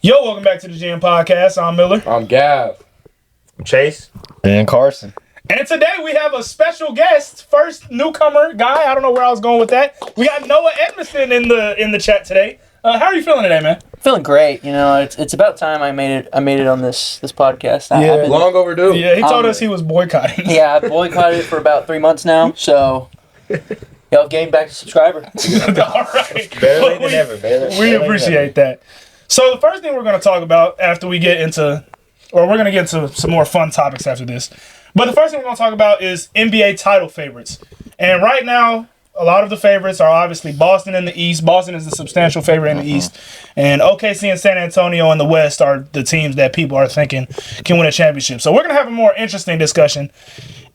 Yo, welcome back to the GM Podcast. I'm Miller. I'm Gav. I'm Chase. And Carson. And today we have a special guest, first newcomer guy. I don't know where I was going with that. We got Noah Edmiston in the chat today. How are you feeling today, man? Feeling great. You know, it's about time I made it on this podcast. Yeah. Long overdue. Yeah, he told us he was boycotting. Yeah, I boycotted it for about 3 months now, so y'all gained back a subscriber. All right. Better late than never. We appreciate that. So the first thing we're going to talk about after we get into, or we're going to get into some more fun topics after this. But the first thing we're going to talk about is NBA title favorites. And right now, a lot of the favorites are obviously Boston in the East. Boston is the substantial favorite in the East. And OKC and San Antonio in the West are the teams that people are thinking can win a championship. So we're going to have a more interesting discussion.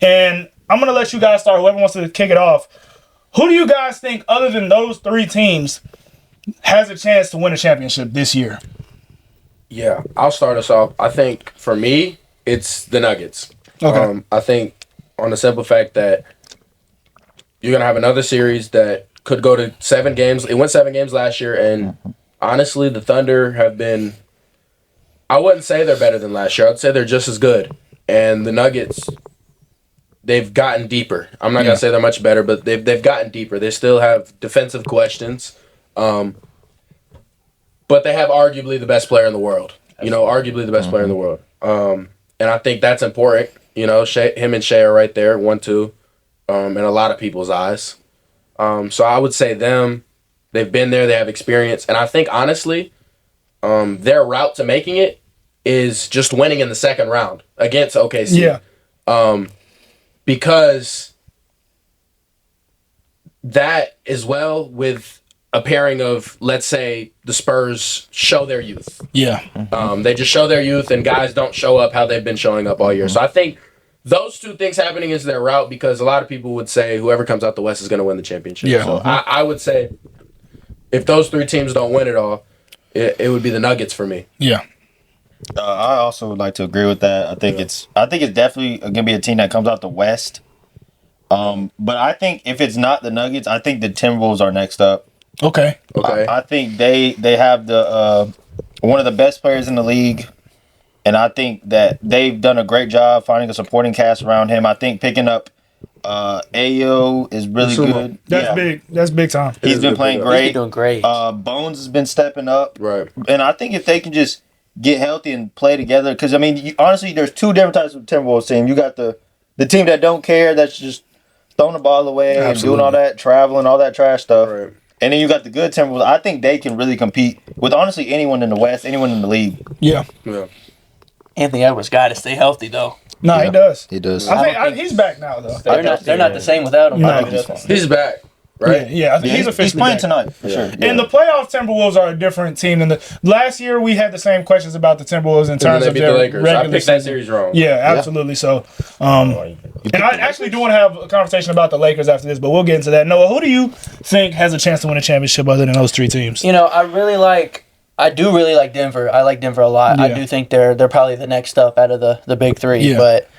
And I'm going to let you guys start. Whoever wants to kick it off. Who do you guys think, other than those three teams, has a chance to win a championship this year? Yeah, I'll start us off. I think for me, it's the Nuggets. Okay. I think on the simple fact that you're going to have another series that could go to 7 games. It went 7 games last year, and honestly, the Thunder have been, I wouldn't say they're better than last year. I'd say they're just as good. And the Nuggets, they've gotten deeper. I'm not going to say they're much better, but they've gotten deeper. They still have defensive questions. But they have arguably the best player in the world. You know, arguably the best player in the world. And I think that's important. You know, him and Shea are right there, 1-2, in a lot of people's eyes. So I would say them. They've been there. They have experience. And I think, honestly, their route to making it is just winning in the second round against OKC. Yeah. Because that as well with a pairing of, let's say, the Spurs show their youth. Yeah. They just show their youth, and guys don't show up how they've been showing up all year. So I think those two things happening is their route, because a lot of people would say whoever comes out the West is going to win the championship. Yeah. So I would say if those three teams don't win it all, it would be the Nuggets for me. Yeah. I also would like to agree with that. I think it's definitely going to be a team that comes out the West. But I think if it's not the Nuggets, I think the Timberwolves are next up. Okay. I think they have the one of the best players in the league, and I think that they've done a great job finding a supporting cast around him. I think picking up Ayo is really good. That's big. That's big time. He's been playing great. He's doing great. Bones has been stepping up. Right. And I think if they can just get healthy and play together, because, I mean, honestly, there's two different types of Timberwolves team. You got the team that don't care, that's just throwing the ball away and doing all that, traveling, all that trash stuff. Right. And then you got the good Timberwolves. I think they can really compete with, honestly, anyone in the West, anyone in the league. Yeah. Anthony Edwards got to stay healthy though. No, he does. He does. I think he's back now, though. They're not the same without him. No. He's back, right? Yeah, I think he's officially He's playing back. tonight, for sure. Yeah. And the playoff Timberwolves are a different team than the last year. We had the same questions about the Timberwolves in terms They of beat their the Lakers. I regular picked that season. series wrong. Yeah, absolutely. So, and I actually do want to have a conversation about the Lakers after this, but we'll get into that. Noah, who do you think has a chance to win a championship other than those three teams? You know, I do really like Denver. I like Denver a lot. Yeah. I do think they're probably the next up out of the big three. Yeah. But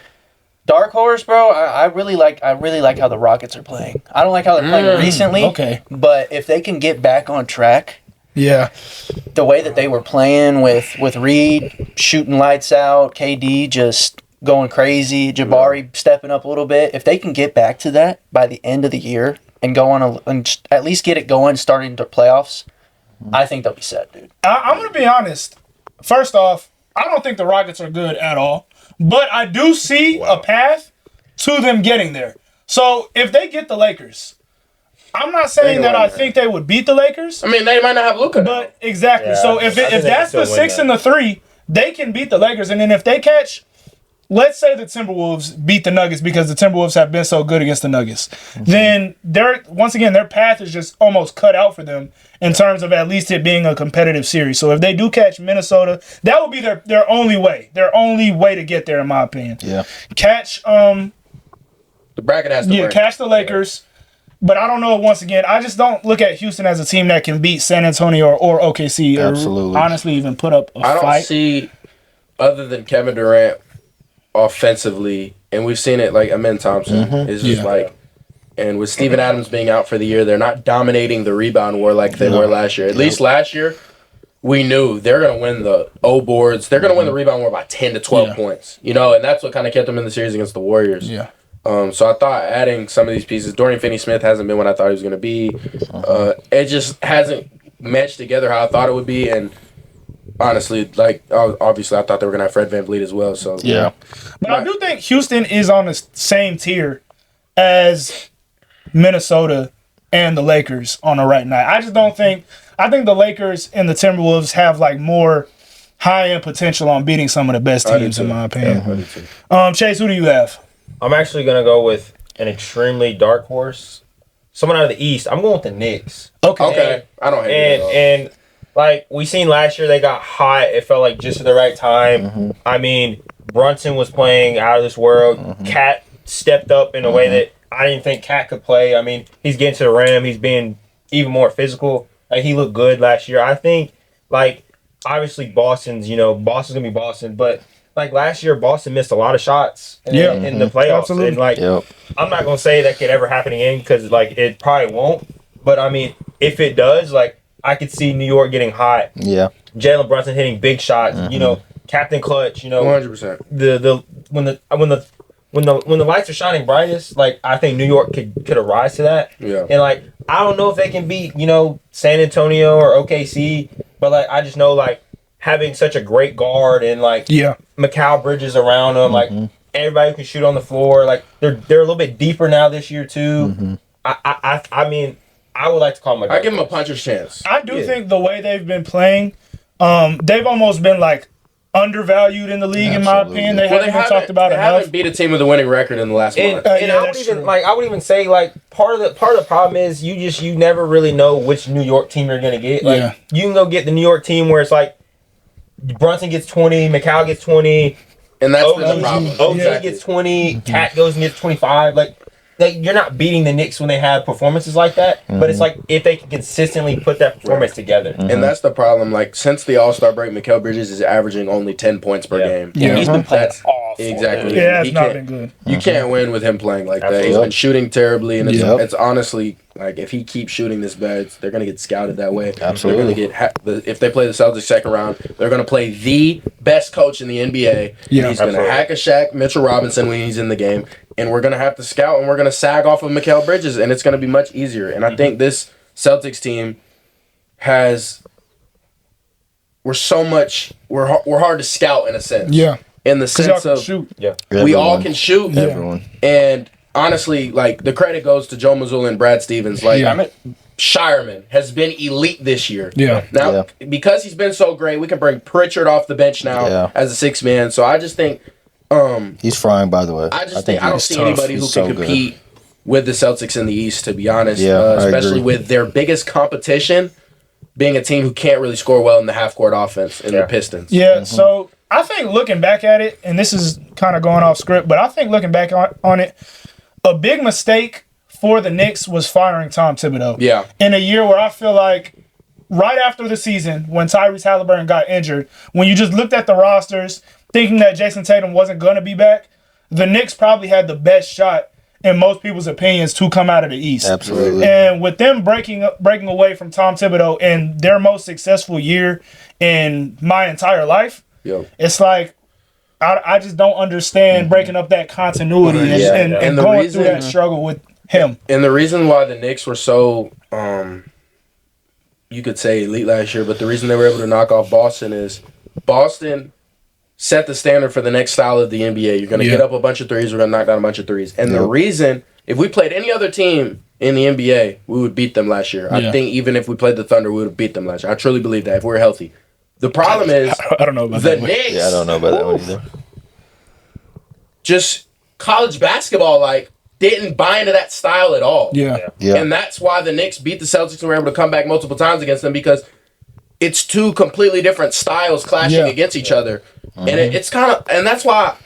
dark horse, bro, I really like how the Rockets are playing. I don't like how they're playing recently. Okay. But if they can get back on track, Yeah. the way that they were playing with Reed shooting lights out, KD just going crazy, Jabari stepping up a little bit. If they can get back to that by the end of the year and go on and at least get it going starting the playoffs, I think they'll be set, dude. I'm going to be honest. First off, I don't think the Rockets are good at all, but I do see a path to them getting there. So if they get the Lakers, I'm not saying that I think they would beat the Lakers. I mean, they might not have Luka. But exactly. Yeah, So if I think they that's can the still 6 win and the 3, they can beat the Lakers. And then if they catch, let's say the Timberwolves beat the Nuggets because the Timberwolves have been so good against the Nuggets, then their path is just almost cut out for them in terms of at least it being a competitive series. So if they do catch Minnesota, that would be their only way. Their only way to get there, in my opinion. Yeah. Catch the bracket has to work. catch the Lakers. But I don't know, once again, I just don't look at Houston as a team that can beat San Antonio or OKC Absolutely. or honestly even put up a I don't fight. see, other than Kevin Durant, offensively, and we've seen it like Amen Thompson, is just like, and with Steven Adams being out for the year, they're not dominating the rebound war like they were last year. At least last year, we knew they're going to win the O boards. They're going to win the rebound war by 10 to 12 points. You know, and that's what kind of kept them in the series against the Warriors. Yeah. So I thought adding some of these pieces, Dorian Finney-Smith hasn't been what I thought he was going to be. It just hasn't matched together how I thought it would be. And honestly, like, obviously I thought they were going to have Fred VanVleet as well. So Yeah. But I do think Houston is on the same tier as Minnesota and the Lakers on a right night. I just don't think – I think the Lakers and the Timberwolves have, like, more high-end potential on beating some of the best teams, in my opinion. Chase, who do you have? I'm actually going to go with an extremely dark horse. Someone out of the East. I'm going with the Knicks. Okay. I don't hate it at all. And like we seen last year, they got hot. It felt like just at the right time. I mean, Brunson was playing out of this world. Cat stepped up in a way that I didn't think Cat could play. I mean, he's getting to the rim. He's being even more physical. Like, he looked good last year. I think, like, obviously Boston's going to be Boston. But, like, last year, Boston missed a lot of shots in the playoffs. Absolutely. And, like, I'm not going to say that could ever happen again because, like, it probably won't. But, I mean, if it does, like, I could see New York getting hot. Yeah. Jalen Brunson hitting big shots. You know, Captain Clutch. You know, 100%. When the lights are shining brightest, like, I think New York could arise to that. Yeah. And, like, I don't know if they can beat, San Antonio or OKC, but, like, I just know, like, having such a great guard and, like, Mikal Bridges around them, like, everybody who can shoot on the floor, like, they're a little bit deeper now this year too. I mean, I would like to call them I give them a puncher's chance. I do think the way they've been playing, they've almost been, like, undervalued in the league, in my opinion. They haven't been talked about enough. They haven't beat a team with a winning record in the last month. And I would even say, like, part of the problem is you never really know which New York team you're gonna get. Like, you can go get the New York team where it's like Brunson gets 20, Mikal gets 20, and that's the problem. OG gets 20, Cat goes and gets 25. Like, you're not beating the Knicks when they have performances like that, but it's like if they can consistently put that performance together. And that's the problem. Like, since the All-Star break, Mikal Bridges is averaging only 10 points per game. Yeah, he's been playing awful. Exactly. Yeah, it's not been good. You can't win with him playing like that. He's been shooting terribly, and it's honestly, like, if he keeps shooting this bad, they're going to get scouted that way. Absolutely. They're gonna get if they play the Celtics second round, they're going to play the best coach in the NBA. Yeah, he's going to hack a Shaq Mitchell Robinson when he's in the game, and we're going to have to scout, and we're going to sag off of Mikal Bridges, and it's going to be much easier. And I think this Celtics team we're hard to scout in a sense. Yeah. In the sense of shoot. We all can shoot. Everyone. And honestly, like, the credit goes to Joe Mazzulla and Brad Stevens. Like, Shireman has been elite this year. Yeah. Now, because he's been so great, we can bring Pritchard off the bench now as a sixth man. So I just think he's frying, by the way. I don't see anybody who can compete with the Celtics in the East, to be honest. Yeah, especially with their biggest competition being a team who can't really score well in the half-court offense in the Pistons. Yeah, so I think looking back at it, and this is kind of going off script, but I think looking back on it, a big mistake for the Knicks was firing Tom Thibodeau. Yeah. In a year where I feel like right after the season, when Tyrese Halliburton got injured, when you just looked at the rosters, thinking that Jason Tatum wasn't going to be back, the Knicks probably had the best shot, in most people's opinions, to come out of the East. Absolutely. And with them breaking away from Tom Thibodeau in their most successful year in my entire life, it's like I just don't understand breaking up that continuity and going through that struggle with him. And the reason why the Knicks were so, you could say, elite last year, but the reason they were able to knock off Boston is Boston set the standard for the next style of the NBA. You're going to get up a bunch of threes. We're going to knock down a bunch of threes. And the reason, if we played any other team in the NBA, we would beat them last year. I think even if we played the Thunder, we would have beat them last year. I truly believe that if we were healthy. The problem is I don't know about the that Knicks. Yeah, I don't know about that one either. Just college basketball, like, didn't buy into that style at all. Yeah. And that's why the Knicks beat the Celtics and were able to come back multiple times against them, because it's two completely different styles clashing against each other. And it's kind of, and that's why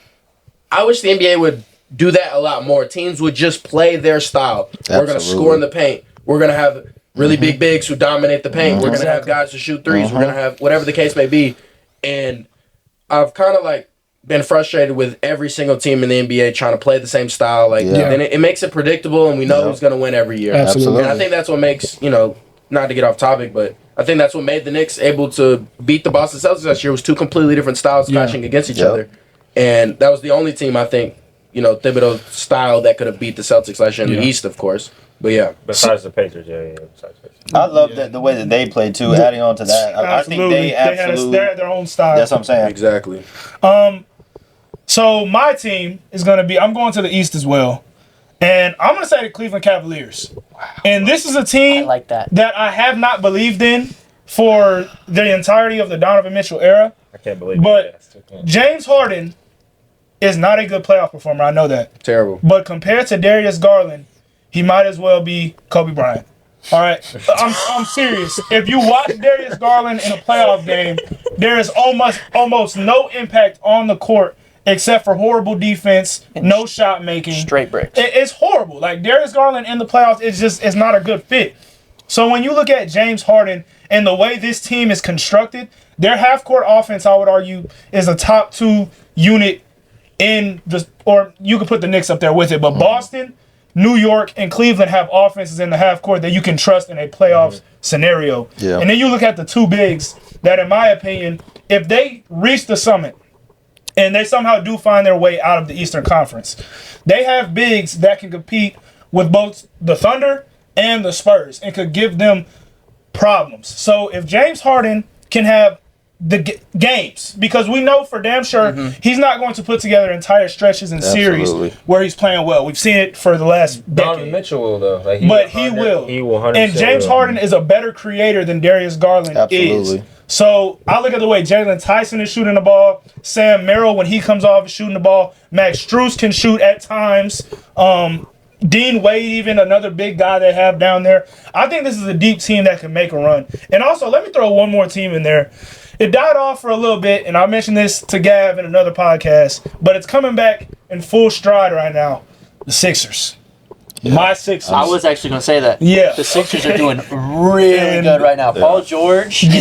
I wish the NBA would do that a lot more. Teams would just play their style. We're going to score in the paint. We're going to have really big bigs who dominate the paint. We're going to have guys who shoot threes. We're going to have whatever the case may be. And I've kind of like been frustrated with every single team in the NBA trying to play the same style. Like, and it makes it predictable, and we know who's going to win every year. Absolutely. And I think that's what makes, not to get off topic, but I think that's what made the Knicks able to beat the Boston Celtics last year was two completely different styles clashing against each other. And that was the only team, I think, Thibodeau's style that could have beat the Celtics last year in the East, of course. But yeah. Besides the Pacers, besides the Pacers. I love the way that they play too. Adding on to that, I think they absolutely they had their own style. That's what I'm saying. Exactly. So my team is going to be. I'm going to the East as well, and I'm going to say the Cleveland Cavaliers. Wow. And this is a team I like that I have not believed in for the entirety of the Donovan Mitchell era. I can't believe it. But James Harden is not a good playoff performer. I know that. Terrible. But compared to Darius Garland, he might as well be Kobe Bryant. All right, I'm serious. If you watch Darius Garland in a playoff game, there is almost no impact on the court except for horrible defense, no shot making, straight bricks. It's horrible. Like Darius Garland in the playoffs, it's not a good fit. So when you look at James Harden and the way this team is constructed, their half court offense, I would argue, is a top 2 unit in the, or you could put the Knicks up there with it, but Boston, New York, and Cleveland have offenses in the half court that you can trust in a playoffs scenario. Yeah. And then you look at the two bigs that, in my opinion, if they reach the summit and they somehow do find their way out of the Eastern Conference, they have bigs that can compete with both the Thunder and the Spurs and could give them problems. So if James Harden can have the games, because we know for damn sure he's not going to put together entire stretches and series where he's playing well. We've seen it for the last decade. Donovan Mitchell will, though. Like, he will. He will 100%. And James Harden is a better creator than Darius Garland is. So I look at the way Jalen Tyson is shooting the ball. Sam Merrill, when he comes off, is shooting the ball. Max Strus can shoot at times. Dean Wade, even another big guy they have down there. I think this is a deep team that can make a run. And also, let me throw one more team in there. It died off for a little bit, and I mentioned this to Gav in another podcast, but it's coming back in full stride right now. The Sixers. Yeah. My Sixers. I was actually going to say that. Yeah. The Sixers are doing really good right now. Paul George, he's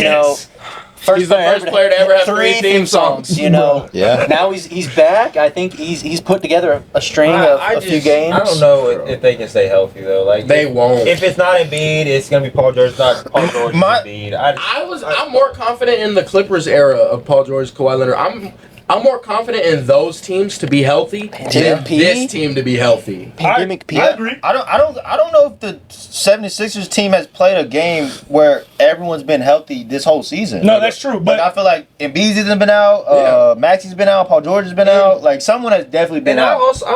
the first player to ever have 3 theme songs. Yeah. Now he's back. I think he's put together a string of a few games. I don't know if they can stay healthy though. Like they won't. If it's not Embiid, it's gonna be Paul George. Not Paul George. Embiid. I'm more confident in the Clippers era of Paul George, Kawhi Leonard. I'm more confident in those teams to be healthy than this team to be healthy. I agree. I don't know if the 76ers team has played a game where everyone's been healthy this whole season. No, that's true. But I feel like Embiid hasn't been out, Maxi's been out, Paul George has been out. Like someone has definitely been out. I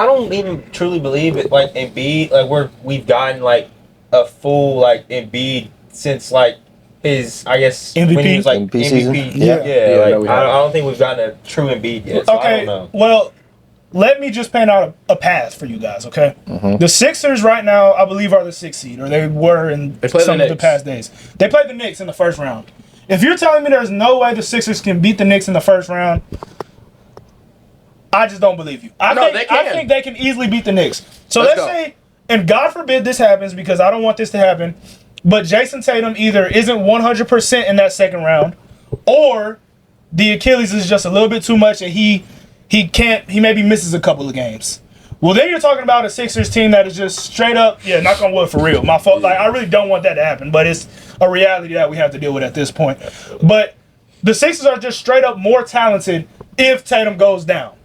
don't even truly believe it. Like Embiid, like we've gotten like a full like Embiid since like his, I guess, MVP? when he was like MVP season? Yeah, like, I don't think we've gotten a true Embiid yet. So I don't know. Well, let me just paint out a path for you guys, okay? The Sixers right now, I believe, are the 6th seed, or they were in some of the past days. They played the Knicks in the first round. If you're telling me there's no way the Sixers can beat the Knicks in the first round, I just don't believe you. I think they can easily beat the Knicks. So let's say, and God forbid this happens because I don't want this to happen, but Jason Tatum either isn't 100% in that second round, or the Achilles is just a little bit too much and he maybe misses a couple of games. Well, then you're talking about a Sixers team that is just straight up, knock on wood for real. My fault. Like I really don't want that to happen, but it's a reality that we have to deal with at this point. But the Sixers are just straight up more talented if Tatum goes down.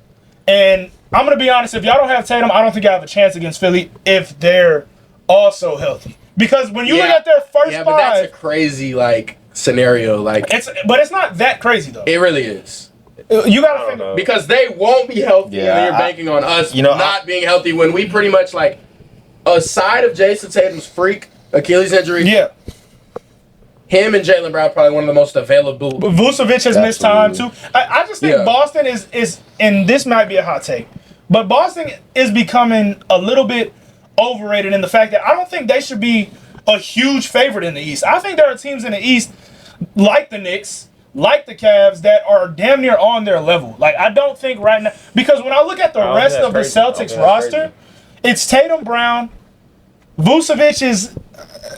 And I'm gonna be honest, if y'all don't have Tatum, I don't think I have a chance against Philly if they're also healthy. Because when you look at their first 5, but that's a crazy scenario. But it's not that crazy though. It really is. You gotta think because they won't be healthy, and they're banking on us not being healthy when we pretty much aside of Jason Tatum's freak Achilles injury. Yeah. Him and Jaylen Brown probably one of the most available. But Vucevic has missed time too. I just think Boston is, and this might be a hot take, but Boston is becoming a little bit overrated in the fact that I don't think they should be a huge favorite in the East. I think there are teams in the East like the Knicks, like the Cavs, that are damn near on their level. I don't think right now, because when I look at the rest of the Celtics roster, it's Tatum, Brown, Vucevic is.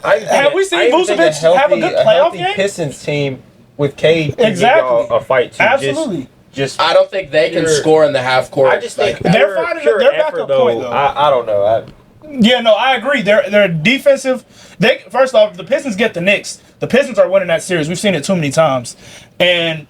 Have we seen Vucevic have a good playoff game? Pistons team with Cade exactly a fight too. Absolutely. Just I don't think they can score in the half court. I just think they're finding their backup point though. I don't know. Yeah, no, I agree. They're defensive. First off, the Pistons get the Knicks. The Pistons are winning that series. We've seen it too many times. And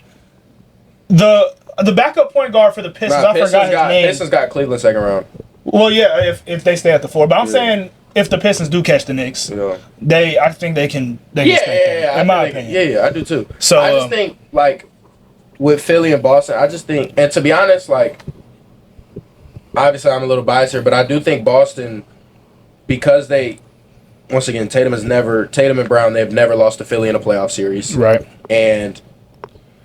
the backup point guard for the Pistons, I forgot his name. Pistons got Cleveland second round. Well, yeah, if they stay at the 4, but I'm saying if the Pistons do catch the Knicks, I think they can. Yeah. In my opinion, Yeah, I do too. So I just think like with Philly and Boston, I just think, and to be honest, like obviously I'm a little biased here, but I do think Boston, because they, once again, Tatum and Brown, they've never lost to Philly in a playoff series, right? And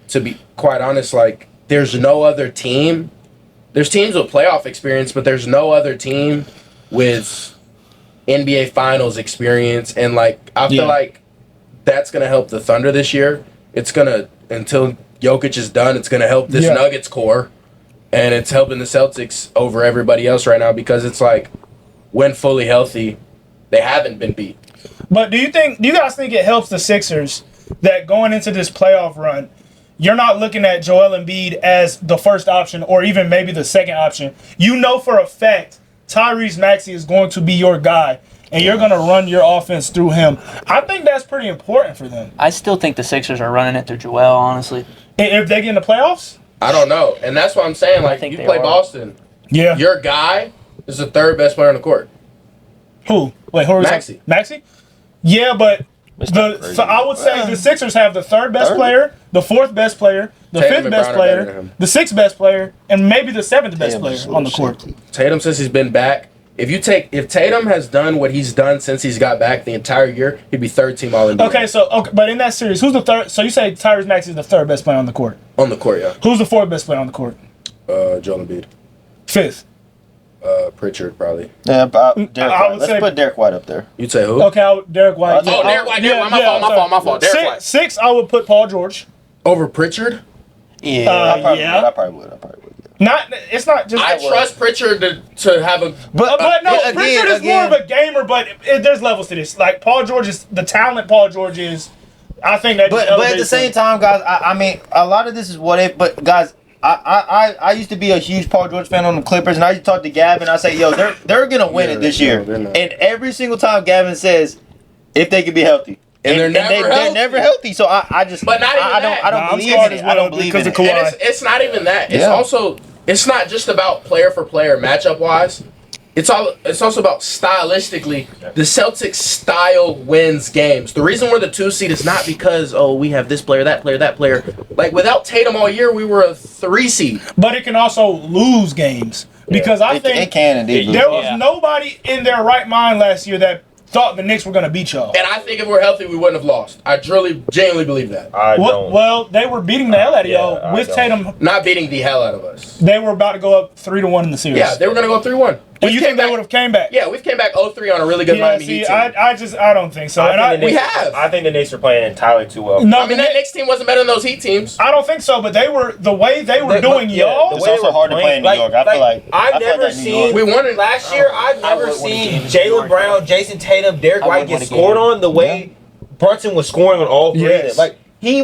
to be quite honest, like there's no other team. There's teams with playoff experience, but there's no other team with NBA Finals experience, and like I feel like that's gonna help the Thunder this year. It's gonna, until Jokic is done, it's gonna help this Nuggets core, and it's helping the Celtics over everybody else right now because it's like when fully healthy, they haven't been beat. But do you guys think it helps the Sixers that going into this playoff run, you're not looking at Joel Embiid as the first option or even maybe the second option? You know for a fact Tyrese Maxey is going to be your guy, and you're going to run your offense through him. I think that's pretty important for them. I still think the Sixers are running it through Joel, honestly. If they get in the playoffs? I don't know. And that's what I'm saying. Like, you play Boston. Yeah. Your guy is the third best player on the court. Who? Wait, who are we Maxey. Maxey? Yeah, but so I would say the Sixers have the third best player, the fourth best player, the fifth best player, the sixth best player, and maybe the seventh best player on the court. Tatum, since he's been back, if Tatum has done what he's done since he's got back the entire year, he'd be third team All NBA. Okay, but in that series, who's the third? So you say Tyrese Maxey is the third best player on the court? On the court, yeah. Who's the fourth best player on the court? Joel Embiid. Fifth. Pritchard probably. Yeah, let's put Derek White up there. You'd say who? Okay, Derek White. Derek White. My fault. Derek White. Six, I would put Paul George. Over Pritchard? Yeah. I probably would. It's not just. I trust Pritchard to have a. But Pritchard is more of a gamer. But there's levels to this. Like Paul George is the talent. Paul George is. I think that. But at the same time, guys, I mean, a lot of this is what if. But guys, I used to be a huge Paul George fan on the Clippers, and I used to talk to Gavin. I say, yo, they're gonna win it this year. And every single time Gavin says, if they could be healthy. And they're never healthy. So I just, but not even I don't believe in it. I don't believe in it. And it's not even that. It's also, it's not just about player for player matchup wise. It's also about stylistically. The Celtics style wins games. The reason we're the 2 seed is not because we have this player, that player, that player. Like without Tatum all year, we were a 3 seed. But it can also lose games because I think it can indeed. There was nobody in their right mind last year that thought the Knicks were going to beat y'all. And I think if we're healthy, we wouldn't have lost. I genuinely believe that. Well, they were beating the hell out of y'all with Tatum. Not beating the hell out of us. They were about to go up 3-1 in the series. Yeah, they were going to go 3-1. And you think they would have came back? Yeah, we've came back 0-3 on a really good Miami Heat team. I don't think so. I think the Knicks are playing entirely too well. No, I mean, that Knicks team wasn't better than those Heat teams. I don't think so, but the way they were doing y'all. It's also hard to play in New York. I feel like I've never seen. We won it last year. I've never seen Jaylen Brown, Jason Tatum, Derek White get scored on the way Brunson was scoring on all three of them. Like he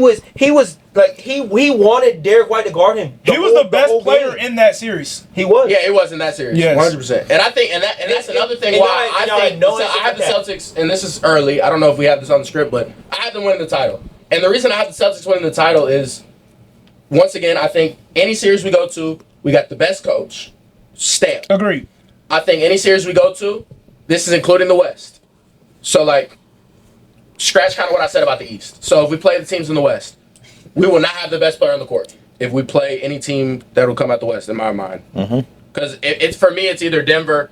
wanted Derek White to guard him. He was the best player in that series. He was. Yeah, it was in that series. Yes. 100%. And I think, and that's another thing why I have the Celtics, and this is early. I don't know if we have this on the script, but I have them winning the title. And the reason I have the Celtics winning the title is, once again, I think any series we go to, we got the best coach, Steph. Agreed. I think any series we go to, this is including the West. So, like, scratch kind of what I said about the East. So if we play the teams in the West, we will not have the best player on the court if we play any team that will come out the West, in my mind. Because it's for me, it's either Denver,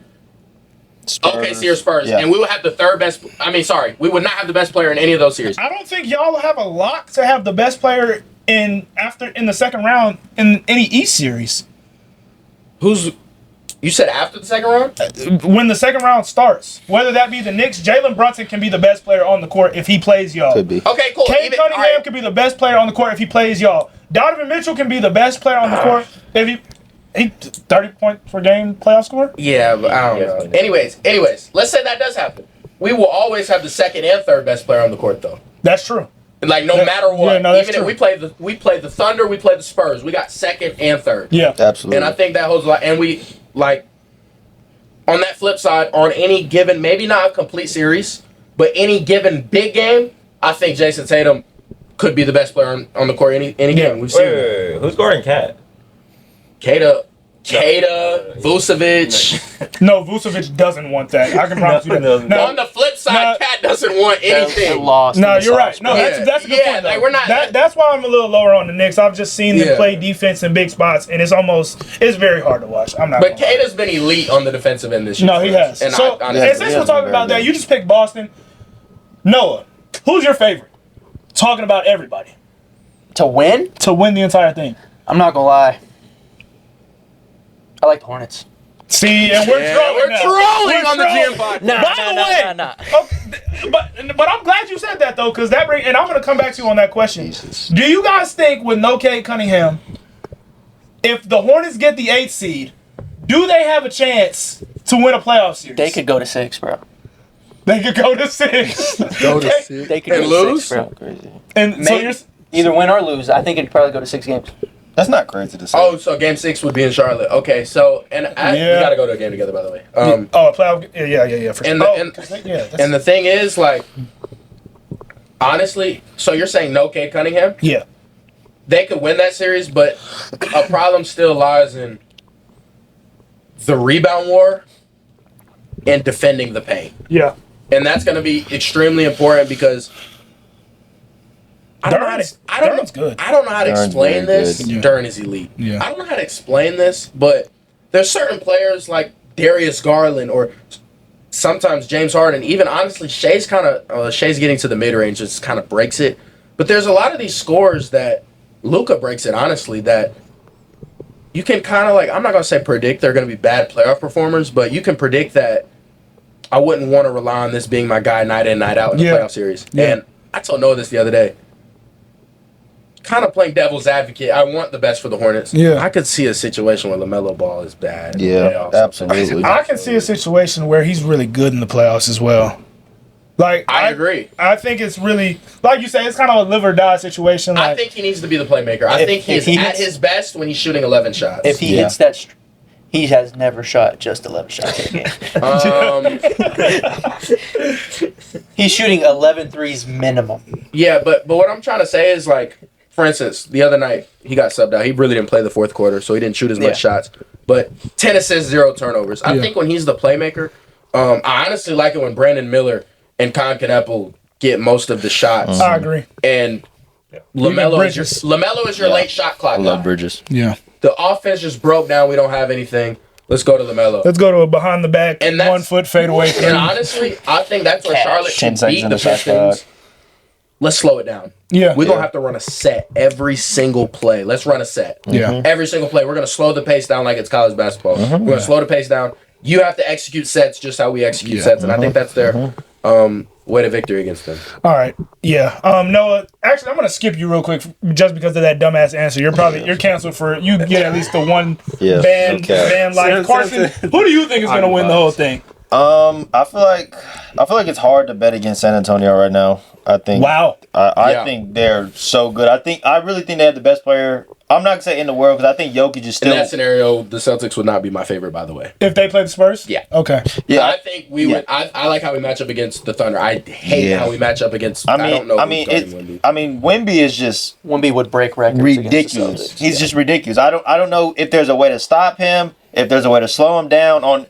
OKC, or Spurs. Yeah. And we will have the third best. We would not have the best player in any of those series. I don't think y'all have a lock to have the best player in the second round in any East series. You said after the second round? When the second round starts, whether that be the Knicks, Jalen Brunson can be the best player on the court if he plays y'all. Could be. Okay, cool. Cade Cunningham can be the best player on the court if he plays y'all. Donovan Mitchell can be the best player on the court if he 30 points per game playoff score. Yeah, but I don't know. Anyways, let's say that does happen. We will always have the second and third best player on the court, though. That's true. Like no matter what, even if we play the Thunder, we play the Spurs. We got second and third. Yeah, absolutely. And I think that holds a lot. And we like, on that flip side, on any given, maybe not a complete series, but any given big game, I think Jason Tatum could be the best player on the court any game. We've seen Wait. Who's guarding Cat? Kata, Vucevic. No, Vucevic doesn't want that. I can promise you that. On the flip side, Cat doesn't want anything. No, you're right. No, that's a good point. Though. Like we're not. That's why I'm a little lower on the Knicks. I've just seen them play defense in big spots, and it's very hard to watch. I'm not. But Kata's been elite on the defensive end this year. No, he has. And so, since we're talking about that, you just picked Boston. Noah, who's your favorite? Talking about everybody To win? to win the entire thing. I'm not gonna lie. I like the Hornets. See, and we're trolling on the GM podcast. Nah. But I'm glad you said that though, because and I'm gonna come back to you on that question. Jesus. Do you guys think with no Cade Cunningham, if the Hornets get the 8th seed, do they have a chance to win a playoff series? They could go to 6, bro. They could go to 6. They could And go to lose? 6, bro. Crazy. And so you're Either win or lose. I think it'd probably go to 6 games. That's not crazy to say. Oh, so game 6 would be in Charlotte. Okay, so we gotta go to a game together, by the way. a playoff. Yeah, for sure. And the thing is, like, honestly, so you're saying no Cade Cunningham? Yeah. They could win that series, but a problem still lies in the rebound war and defending the paint. Yeah. And that's going to be extremely important because I don't know how to explain this. Yeah. Durant is elite. Yeah. I don't know how to explain this, but there's certain players like Darius Garland or sometimes James Harden, even honestly, Shay's getting to the mid-range, just kind of breaks it. But there's a lot of these scores that Luka breaks it, honestly, that you can kind of like, I'm not going to say predict they're going to be bad playoff performers, but you can predict that I wouldn't want to rely on this being my guy night in, night out in the playoff series. Yeah. And I told Noah this the other day. Kind of playing devil's advocate, I want the best for the Hornets. Yeah. I could see a situation where LaMelo Ball is bad. Yeah, absolutely. I can see a situation where he's really good in the playoffs as well. Like I agree. I think it's really, like you say, it's kind of a live or die situation. Like, I think he needs to be the playmaker. I think he's at his best when he's shooting 11 shots. If he hits that, he has never shot just 11 shots in a game. He's shooting 11 threes minimum. Yeah, but what I'm trying to say is, like, for instance, the other night he got subbed out. He really didn't play the fourth quarter, so he didn't shoot as much shots. But 10 assists, 0 turnovers. I think when he's the playmaker, I honestly like it when Brandon Miller and Con Kneppel get most of the shots. I agree. And LaMelo is your late shot clock. I love Bridges. Yeah. The offense just broke down. We don't have anything. Let's go to LaMelo. Let's go to a behind the back, 1 foot fadeaway. And honestly, I think that's where Charlotte can beat the Pistons. Let's slow it down. Yeah. We're going to have to run a set every single play. Let's run a set. Yeah. Every single play. We're going to slow the pace down like it's college basketball. We're going to slow the pace down. You have to execute sets just how we execute sets. And I think that's their way to victory against them. All right. Yeah. Noah, actually, I'm going to skip you real quick just because of that dumbass answer. You're canceled for, you get at least the one ban like Carson. Who do you think is going to win the whole thing? I feel like it's hard to bet against San Antonio right now. I think. Wow. I think they're so good. I really think they have the best player. I'm not gonna say in the world because I think Jokic is still. In that scenario, the Celtics would not be my favorite, by the way. If they play the Spurs? Yeah. Okay. Yeah, I think we would. I like how we match up against the Thunder. I hate how we match up against. I don't know. Wemby is just. Wemby would break records. Ridiculous. He's just ridiculous. I don't know if there's a way to stop him. If there's a way to slow him down on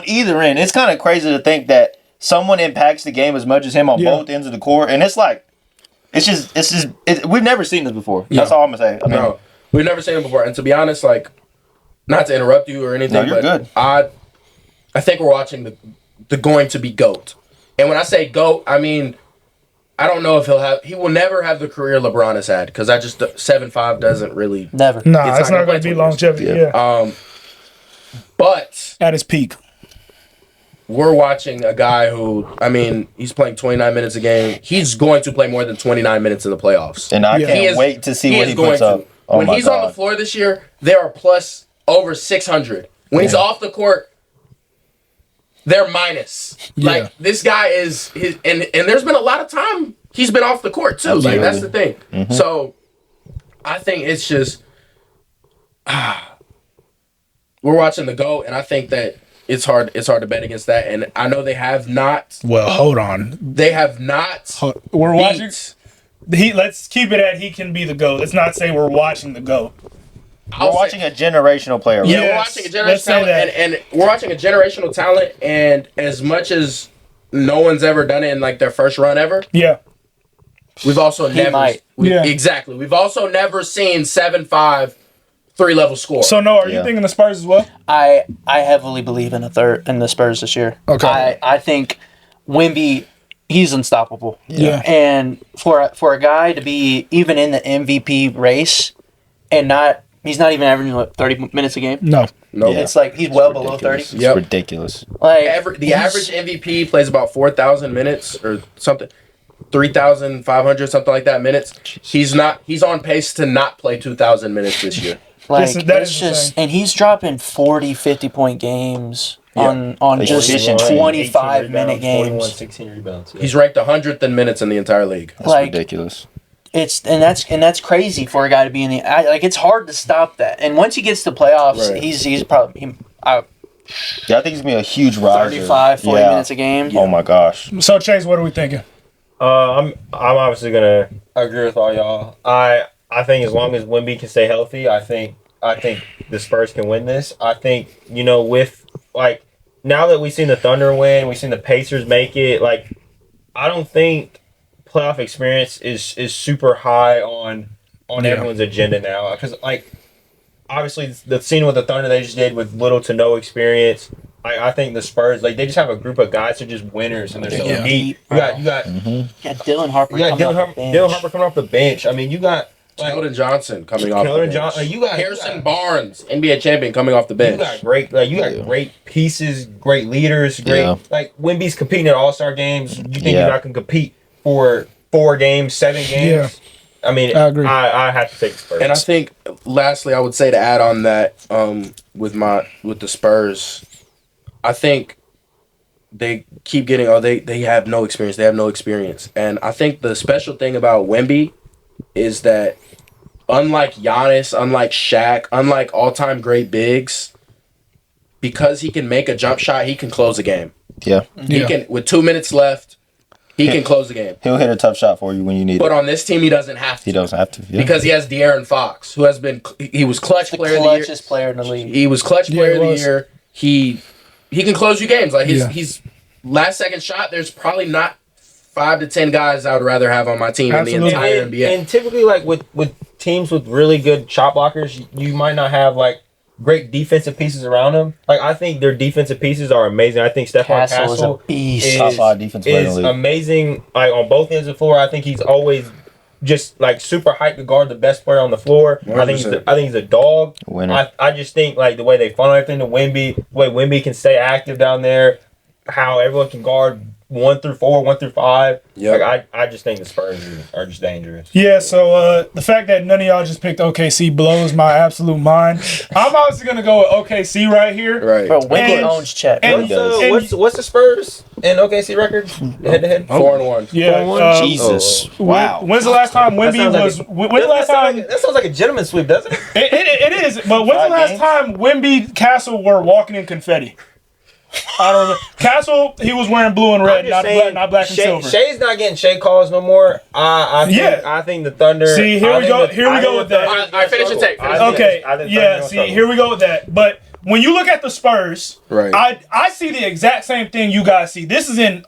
either end. It's kind of crazy to think that someone impacts the game as much as him on both ends of the court, and it's like, we've never seen this before. That's all I'm gonna say. No, we've never seen it before. And to be honest, like, not to interrupt you or anything, no, you're but good. I think we're watching the going to be GOAT. And when I say GOAT, I mean, I don't know if he will never have the career LeBron has had, because 7'5" doesn't really. Never. No, it's not going to be longevity. Yeah. But at his peak. We're watching a guy who, I mean, he's playing 29 minutes a game. He's going to play more than 29 minutes in the playoffs. And I can't wait to see what he puts up. Oh when he's on the floor this year, there are plus over 600. When he's off the court, they're minus. Yeah. Like, this guy is, and there's been a lot of time he's been off the court, too. Absolutely. Like, that's the thing. Mm-hmm. So, I think it's just, we're watching the GOAT, and I think that it's hard to bet against that. And I know they have not. Well, hold on. They have not. We're watching. beat- Let's keep it at he can be the GOAT. Let's not say we're watching the GOAT. We're watching a generational player. Right? Yeah, Yes, we're watching a let's generational say talent, that. and we're watching a generational talent. And as much as no one's ever done it in like their first run ever, Yeah. we've also never. might. Yeah. Exactly. We've also never seen 7-5 3-level score. So, no, are you Yeah. thinking the Spurs as well? I heavily believe in the Spurs this year. Okay. I think Wemby, he's unstoppable. Yeah. And for a guy to be even in the MVP race and he's not even averaging 30 minutes a game. No. no, Yeah. It's like he's well below Ridiculous. 30. Yep. It's ridiculous. Like the average MVP plays about 4,000 minutes or something, 3,500 something like that minutes. He's on pace to not play 2,000 minutes this year. Like That it's is just, insane. and he's dropping 40, 50 point games on just Efficient. 25 minute 41, games. 16 rebounds. Yeah. He's ranked 100th in minutes in the entire league. That's Like ridiculous. that's crazy for a guy to be in the like. It's hard to stop that. And once he gets to playoffs, Right. he's probably Yeah, I think he's gonna be a huge riser. 35, 40 Yeah. minutes a game. Oh my gosh. So, Chase, what are we thinking? I'm obviously gonna agree with all y'all. I think as long as Wemby can stay healthy, I think the Spurs can win this. I think with like now that we've seen the Thunder win, we've seen the Pacers make it. Like I don't think playoff experience is super high on Yeah. everyone's agenda now because like obviously the scene with the Thunder they just did with little to no experience. I think the Spurs they just have a group of guys who are just winners and they're so Yeah. deep. You got Yeah, Dylan Harper. you got coming off the bench. Dylan Harper coming off the bench. I mean, you got like, Keldon Johnson coming off the Keldon bench. Johnson. You got Harrison Barnes, NBA champion, coming off the You bench. got great, great pieces, great leaders, great. Yeah. Like Wemby's competing at All Star games. You think Yeah. you're not gonna compete for 4 games, 7 games? Yeah. I mean, I agree. I have to take the Spurs. And I think, lastly, I would say to add on that, with the Spurs, I think they keep getting they have no experience. They have no experience, and I think the special thing about Wemby is that unlike Giannis, unlike Shaq, unlike all-time great bigs, because he can make a jump shot, he can close a game. Yeah. He Yeah. can with 2 minutes left, he can close the game. He'll hit a tough shot for you when you need But it. on this team, he doesn't have to. He doesn't have to. Yeah. Because he has De'Aaron Fox, who has been he was clutch The player of the year. clutchest player in the league. He was clutch Yeah, player he of the was. year. He can close you games. Like Yeah. he's last second shot. There's probably not 5 to 10 guys I would rather have on my team Absolutely. in the entire and, NBA. and typically, like with teams with really good shot blockers, you might not have like great defensive pieces around them. Like I think their defensive pieces are amazing. I think Stephon Castle is a Castle beast. Top 5 defensive player in is the league. amazing. Like on both ends of the floor, I think he's always just like super hyped to guard the best player on the floor. I think 100%. he's a dog. Winner. I just think like the way they funnel everything to Wemby, the way Wemby can stay active down there, how everyone can guard 1 through 4, 1 through 5. Yep. Like I just think the Spurs are just dangerous. Yeah, so the fact that none of y'all just picked OKC blows my absolute mind. I'm obviously going to go with OKC right here. Right. Bro, Wemby And- owns Chet. and- What's the Spurs and OKC record head to head? 4-1. Yeah. Jesus. When- Wow. When's the last time Wemby was... When's the last time... That sounds like a gentleman sweep, doesn't it? It is, but when's the 5 last games? time Wemby Castle were walking in confetti? I don't remember. Castle, he was wearing blue and red, not black and silver. Shay's not getting Shay calls no more. I think the Thunder. See, here we go with that. All right, finish your take. Okay, yeah, see, here we go with that. But when you look at the Spurs, Right. I see the exact same thing you guys see. This is an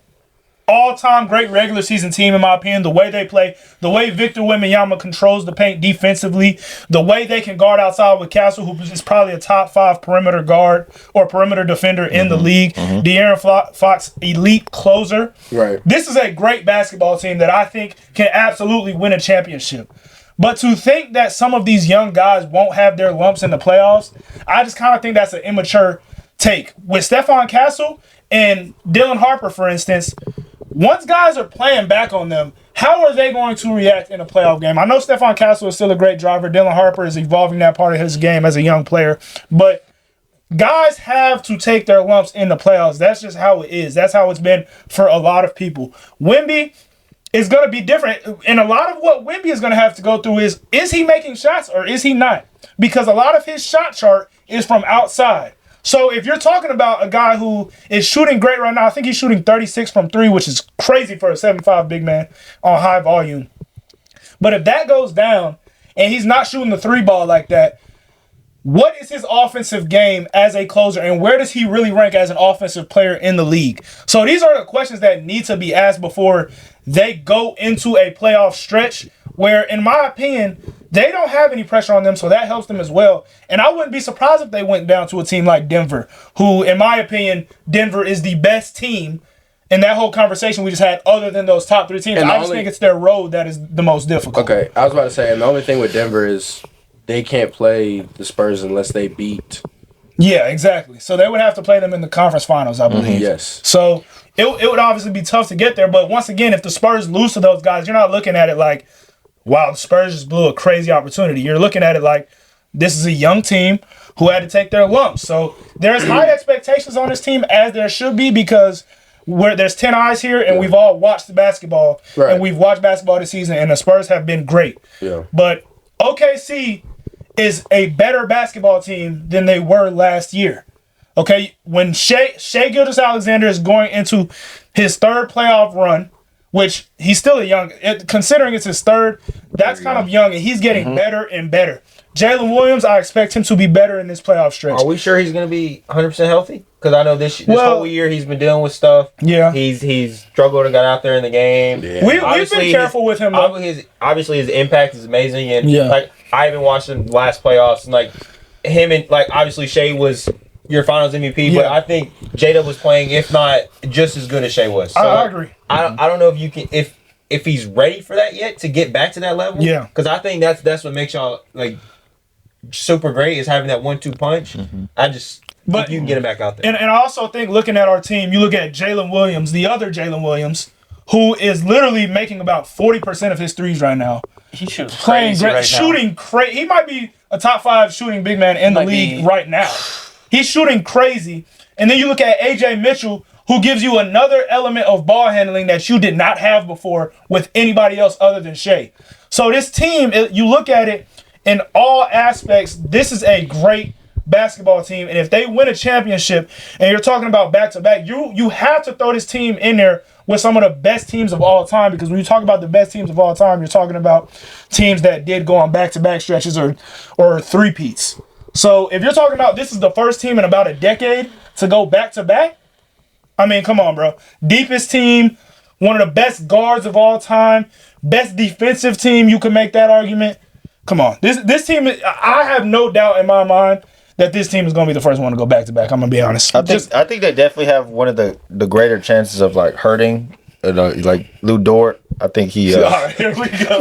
all-time great regular season team, in my opinion. The way they play, the way Victor Wembanyama controls the paint defensively, the way they can guard outside with Castle, who is probably a top 5 perimeter guard or perimeter defender in the league. De'Aaron Fox, elite closer. Right. This is a great basketball team that I think can absolutely win a championship. But to think that some of these young guys won't have their lumps in the playoffs, I just kind of think that's an immature take. With Stephon Castle and Dylan Harper, for instance, once guys are playing back on them, how are they going to react in a playoff game? I know Stephon Castle is still a great driver. Dylan Harper is evolving that part of his game as a young player. But guys have to take their lumps in the playoffs. That's just how it is. That's how it's been for a lot of people. Wemby is going to be different. And a lot of what Wemby is going to have to go through is he making shots or is he not? Because a lot of his shot chart is from outside. So if you're talking about a guy who is shooting great right now, I think he's shooting 36 from 3, which is crazy for a 7'5" big man on high volume. But if that goes down and he's not shooting the 3 ball like that, what is his offensive game as a closer, and where does he really rank as an offensive player in the league? So these are the questions that need to be asked before they go into a playoff stretch where, in my opinion, they don't have any pressure on them, so that helps them as well. And I wouldn't be surprised if they went down to a team like Denver, who, in my opinion, Denver is the best team in that whole conversation we just had other than those top 3 teams. I just think it's their road that is the most difficult. Okay, I was about to say, and the only thing with Denver is they can't play the Spurs unless they beat. Yeah, exactly. So they would have to play them in the conference finals, I believe. Yes. So it would obviously be tough to get there. But once again, if the Spurs lose to those guys, you're not looking at it like, wow, the Spurs just blew a crazy opportunity. You're looking at it like, this is a young team who had to take their lumps. So there's high expectations on this team, as there should be, because there's 10 eyes here, and we've all watched the basketball. Right. And we've watched basketball this season, and the Spurs have been great. Yeah. But OKC is a better basketball team than they were last year. Okay, when Shai Gilgeous-Alexander is going into his 3rd playoff run, which he's still considering it's his 3rd, that's kind of young, and he's getting better and better. Jalen Williams, I expect him to be better in this playoff stretch. Are we sure he's going to be 100% healthy? Because I know this whole year he's been dealing with stuff. Yeah. He's struggled to get out there in the game. Yeah. We've been careful with him, though. Obviously, his impact is amazing. And, Yeah. like, I even watched him last playoffs. And, like, him and, like, obviously Shai was your finals MVP. Yeah. But I think Jada was playing, if not just as good as Shai was. So, I agree. I don't know if you can... If he's ready for that yet, to get back to that level. Yeah. Because I think that's what makes y'all, like, super great, is having that 1-2 punch. But you can get him back out there. And I also think, looking at our team, you look at Jalen Williams, the other Jalen Williams, who is literally making about 40% of his threes right now. He shoots Playing crazy great, right shooting crazy. He might be a top 5 shooting big man in the league right now. He's shooting crazy. And then you look at AJ Mitchell, who gives you another element of ball handling that you did not have before with anybody else other than Shai. So this team, you look at it in all aspects, this is a great basketball team. And if they win a championship, and you're talking about back-to-back, you have to throw this team in there with some of the best teams of all time, because when you talk about the best teams of all time, you're talking about teams that did go on back-to-back stretches or three-peats. So if you're talking about this is the first team in about a decade to go back-to-back, I mean, come on, bro. Deepest team, one of the best guards of all time, best defensive team, you can make that argument. Come on. This team, I have no doubt in my mind that this team is going to be the first one to go back-to-back. I'm going to be honest. I think they definitely have one of the greater chances of, like, hurting, like, Lou Dort. I think he... all right, here we go.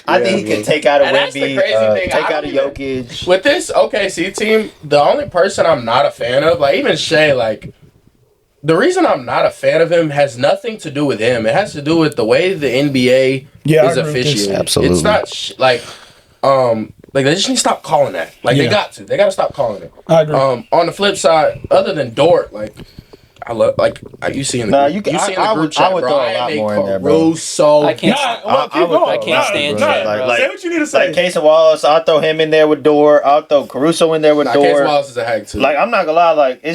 I think he can take out a And that's the Wemby, crazy thing. take I out a don't Jokic. With this OKC team, the only person I'm not a fan of, like, even Shai, like, the reason I'm not a fan of him has nothing to do with him. It has to do with the way the NBA is officiated. Absolutely. It's not like they just need to stop calling that. Like, they got to stop calling it. I agree. On the flip side, other than Dort, like, I love, like, you see in the Nah, group, I would chat, throw bro, a lot more in there, bro. Caruso. I can't. I can't stand Chet, bro. say what you need to say. Like Case Wallace, I'll throw him in there with Dort. I'll throw Caruso in there with Case Dort. Wallace is a hack too. Like, I'm not gonna lie, like,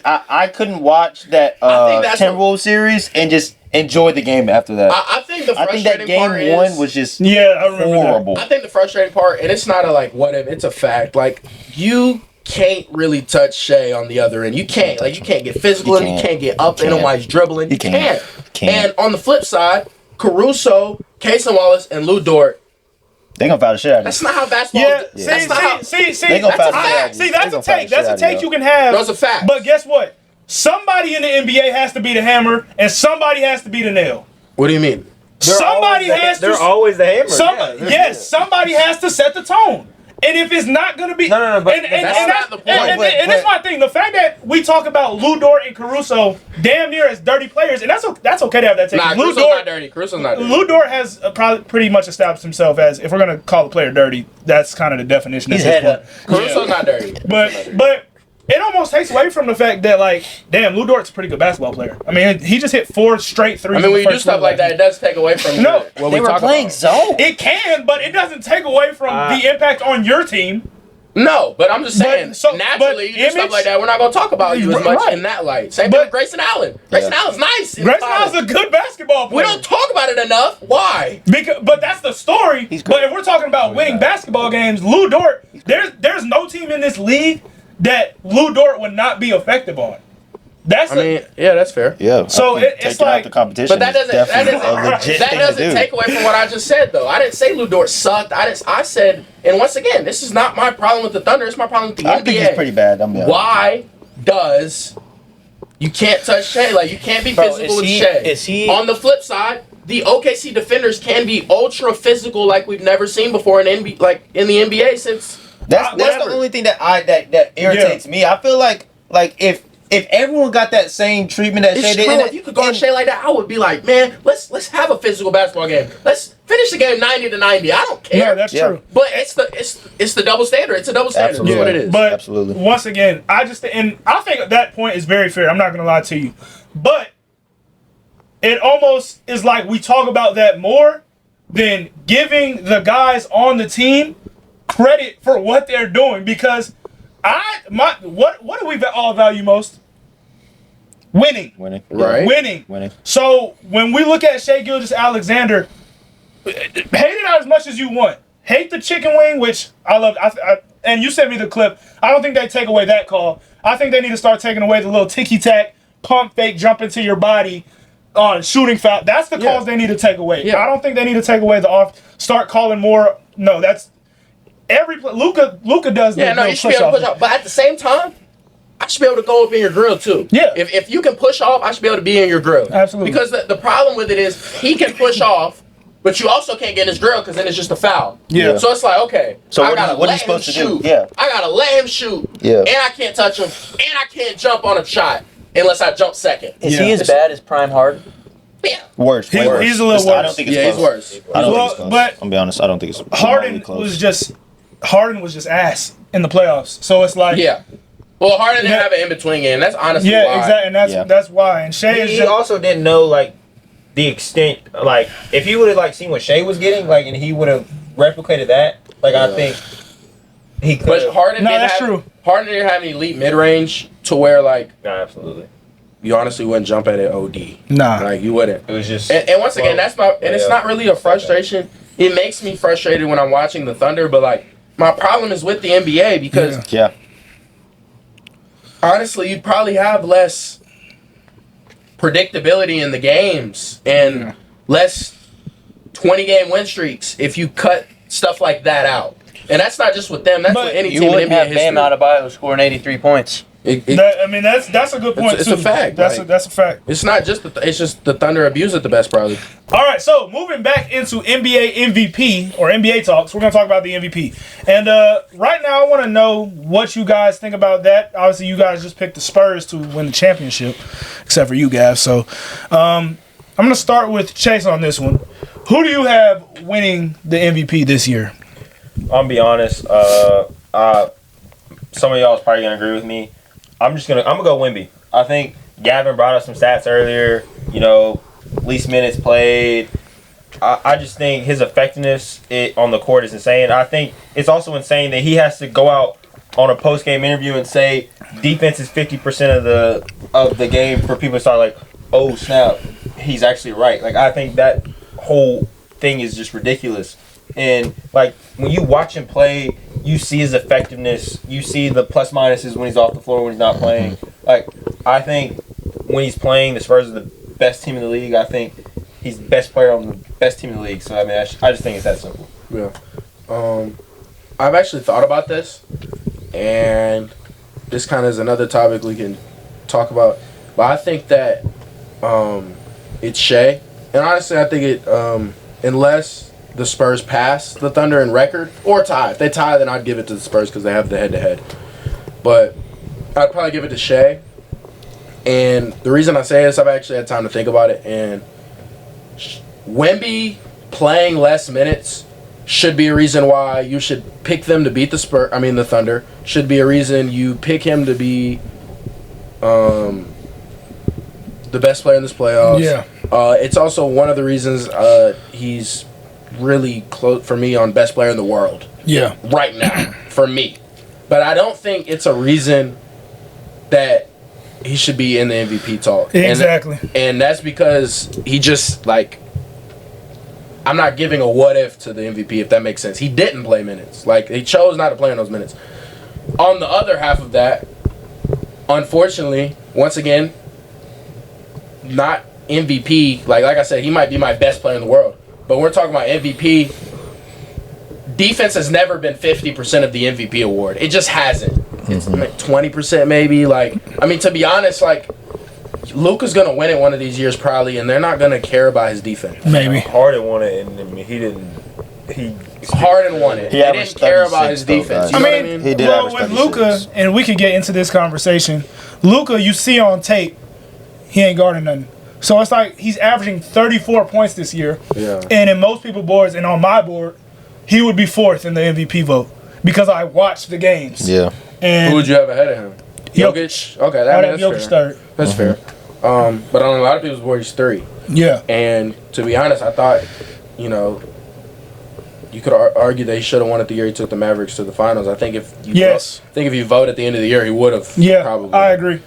I couldn't watch that I think that's Timberwolves series and just enjoy the game after that. I think the I think that frustrating part game one is, was just I remember horrible. I think the frustrating part, and it's not a like what if, it's a fact. Like, you can't really touch Shai on the other end. You can't get physical and you can't get up in him while he's dribbling. You can't. And on the flip side, Caruso, Case Wallace, and Lou Dort, They gonna foul the shit out of you. that's not how basketball. Yeah, That's not how. see, They gonna that's foul the shit out of you. that's They a gonna foul take. the That's shit a out of take you. you can have. Those are facts. But guess what? Somebody in the NBA has to be the hammer, and somebody has to be the nail. What do you mean? Somebody has to. They're always the hammer. Somebody has to set the tone. And if it's not going to be... No, but that's not the point. And that's my thing. The fact that we talk about Lou Dort and Caruso damn near as dirty players, and that's okay to have that take. Nah, Caruso's not dirty. Caruso's not dirty. Lou Dort has probably pretty much established himself as, if we're going to call a player dirty, that's kind of the definition. He's head up. Caruso's not dirty. But it almost takes away from the fact that, like, damn, Lou Dort's a pretty good basketball player. I mean, he just hit 4 straight threes. I mean, when you do stuff like that, it does take away from No, what They we were talk playing about. zone. It can, but it doesn't take away from the impact on your team. No, but I'm just saying, But naturally, you do stuff image- like that, we're not going to talk about you as much Right. in that light. Same thing But- with Grayson Allen. Grayson Allen's nice. in Grayson college. Allen's a good basketball We player. don't talk about it enough. Why? But that's the story. He's But great. if we're talking about winning basketball games, Lou Dort, there's no team in this league that Lou Dort would not be effective on. That's I mean, yeah, that's fair. Yeah. So I think it's taking like- out the competition. But that is doesn't definitely a legit that thing to doesn't do. take away from what I just said though. I didn't say Lou Dort sucked. I said, and once again, this is not my problem with the Thunder. It's my problem with the I NBA. think it's pretty bad. I'm gonna be honest. Why does you can't touch Shea? Like you can't be Bro, physical is with he- Shea. is he- On the flip side, the OKC defenders can be ultra physical like we've never seen before in in the NBA since. That's Whatever. the only thing that irritates me. I feel like if everyone got that same treatment that Shea It's did, true. and- If you could guard and- Shea like that, I would be like, man, let's have a physical basketball game. Let's finish the game 90-90. I don't care. Yeah, that's Yeah. true. But it's the double standard. It's a double standard. Absolutely. That's what it is. But Absolutely. once again, I think that point is very fair. I'm not gonna lie to you, but it almost is like we talk about that more than giving the guys on the team credit for what they're doing, because what do we all value most? Winning. winning, Right. Winning. So when we look at Shea Gilgeous-Alexander, hate it out as much as you want. Hate the chicken wing, which I love. And you sent me the clip. I don't think they take away that call. I think they need to start taking away the little ticky-tack, pump fake, jump into your body on shooting foul. That's the calls they need to take away. Yeah. I don't think they need to take away the off. Start calling more. No, that's every Luka does. Yeah, the no, little you should be able to push off. But at the same time, I should be able to go up in your grill too. Yeah. If you can push off, I should be able to be in your grill. Absolutely. Because the problem with it is he can push off, but you also can't get in his grill because then it's just a foul. Yeah. So it's like, okay, So I what gotta are you let him supposed to do? shoot. Yeah. I gotta let him shoot. Yeah. And I can't touch him. And I can't jump on a shot unless I jump second. Is Yeah. he as bad as Prime Harden? Yeah. Worse. He's worse. a little I worse. don't think it's Yeah, he's close. worse. I don't Well, think it's close. but I'm gonna be honest. I don't think it's Harden remotely close. was just ass in the playoffs. So it's like Yeah. Well, Harden didn't Yeah. have an in-between game. That's honestly yeah, why. exactly, and Yeah. that's why. And Shea is He just, also didn't know like the extent, like if he would have like seen what Shea was getting, like, and he would have replicated that, like I think he could. But Harden No, didn't that's have, true. Harden didn't have an elite mid-range to where like No, absolutely. you honestly wouldn't jump at it OD. nah. Like you wouldn't. It was just. And once again, that's my and it's not really a frustration. It makes me frustrated when I'm watching the Thunder, but like my problem is with the NBA because Yeah. Yeah. honestly, you'd probably have less predictability in the games and less 20-game win streaks if you cut stuff like that out. And that's not just with them. That's But with any You team in wouldn't NBA have history. Bam Adebayo scoring 83 points. That's a good point It's too. a fact, That's like- that's a fact. It's not just it's just the Thunder abuse at the best, probably. All right, so moving back into NBA MVP or NBA talks, we're gonna talk about the MVP. And right now, I want to know what you guys think about that. Obviously, you guys just picked the Spurs to win the championship, except for you guys. So I'm gonna start with Chase on this one. Who do you have winning the MVP this year? I'm be honest. Some of y'all is probably gonna agree with me. I'm gonna go Wemby. I think Gavin brought up some stats earlier. You know, least minutes played. I just think his effectiveness on the court is insane. I think it's also insane that he has to go out on a post game interview and say defense is 50% of the game for people to start like, oh snap, he's actually right. Like I think that whole thing is just ridiculous. And like when you watch him play, you see his effectiveness. You see the plus minuses when he's off the floor, when he's not playing. Like I think when he's playing, the Spurs are the best team in the league. I think he's the best player on the best team in the league. So I mean, I just think it's that simple. Yeah. I've actually thought about this, and this kind of is another topic we can talk about. But I think that it's Shea, and honestly, I think it unless the Spurs pass the Thunder in record or tie. If they tie, then I'd give it to the Spurs because they have the head-to-head. But I'd probably give it to Shea. And the reason I say this, I've actually had time to think about it, and Wemby playing less minutes should be a reason why you should pick them to beat the Thunder. Should be a reason you pick him to be the best player in this playoffs. Yeah. It's also one of the reasons he's really close for me on best player in the world Yeah. right now for me. But I don't think it's a reason that he should be in the MVP talk. Exactly. And that's because he just, like, I'm not giving a what if to the MVP, if that makes sense. He didn't play minutes. Like, he chose not to play in those minutes. On the other half of that, unfortunately, once again, not MVP. Like I said, he might be my best player in the world. But we're talking about MVP. Defense has never been 50% of the MVP award. It just hasn't. It's 20% maybe. Like, I mean, to be honest, like, Luka's going to win it one of these years probably, and they're not going to care about his defense. Maybe. Harden won it, and I mean, Harden won it. He They averaged didn't care about 36 his though, defense. guys. You I know mean, what I mean? He did well, average with 36. Luka, and we could get into this conversation. Luka, you see on tape, he ain't guarding nothing. So it's like he's averaging 34 points this year. Yeah. And in most people's boards, and on my board, he would be fourth in the MVP vote because I watched the games. Yeah. And Who would you have ahead of him? Jokic? Okay, I'd that's have Jokic fair. third. That's fair. But on a lot of people's board, he's 3. Yeah. And to be honest, I thought, you know, you could argue that he should have won it the year he took the Mavericks to the finals. I think if you if you vote at the end of the year, he would have. Yeah, probably. I agree.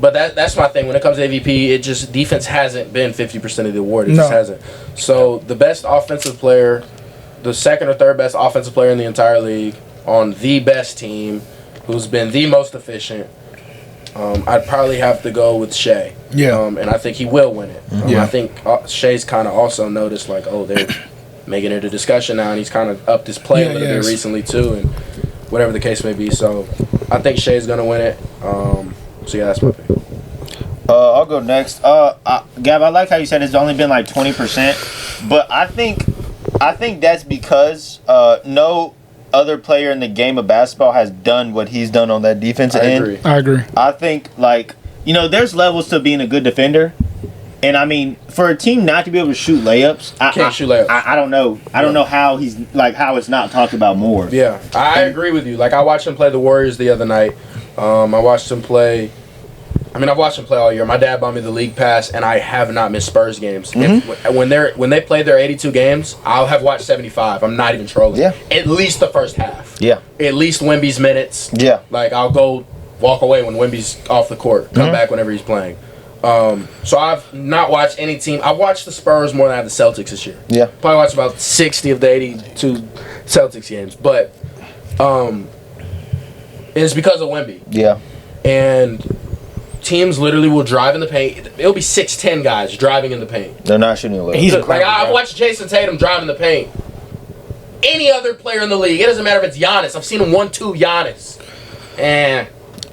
But that's my thing. When it comes to MVP, it just defense hasn't been 50% of the award. It just No. hasn't. So the best offensive player, the second or third best offensive player in the entire league on the best team, who's been the most efficient, I'd probably have to go with Shea. Yeah. And I think he will win it. Yeah. I think Shea's kind of also noticed, like, oh, they're making it a discussion now, and he's kind of upped his play a little bit recently, too, and whatever the case may be. So I think Shea's going to win it. So, yeah, that's my pick. I'll go next. Gab, I like how you said it's only been like 20%, but I think that's because no other player in the game of basketball has done what he's done on that defensive end. I agree. I think, like, you know, there's levels to being a good defender. And, I mean, for a team not to be able to shoot layups, Can't shoot layups. I don't know. I don't know how how it's not talked about more. Yeah, I agree with you. Like, I watched him play the Warriors the other night. I watched him play. I've watched him play all year. My dad bought me the league pass, and I have not missed Spurs games. When they played their 82 games, I'll have watched 75. I'm not even trolling. Yeah. At least the first half. Yeah. At least Wemby's minutes. Yeah. Like, I'll go walk away when Wemby's off the court. Come back whenever he's playing. So I've not watched any team. I watched the Spurs more than I have the Celtics this year. Yeah. Probably watched about 60 of the 82 Celtics games. But it's because of Wemby. Yeah. And teams literally will drive in the paint. It'll be 6'10" guys driving in the paint. They're not shooting a layup. He's Like, I've watched Jason Tatum drive in the paint. Any other player in the league, it doesn't matter if it's Giannis. I've seen him 1-2 Giannis. And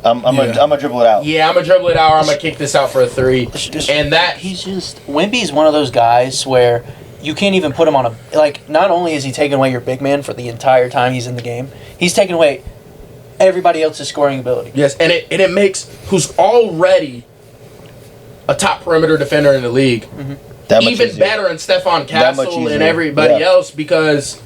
I'm gonna dribble it out. yeah, I'm gonna dribble it out, or I'm gonna kick this out for a 3. And that Wemby's one of those guys where you can't even put him on a, like, not only is he taking away your big man for the entire time he's in the game, he's taking away everybody else's scoring ability. yes, and it makes who's already a top perimeter defender in the league That much even easier. better than Stephon That much Castle and easier. everybody Yeah. else, because,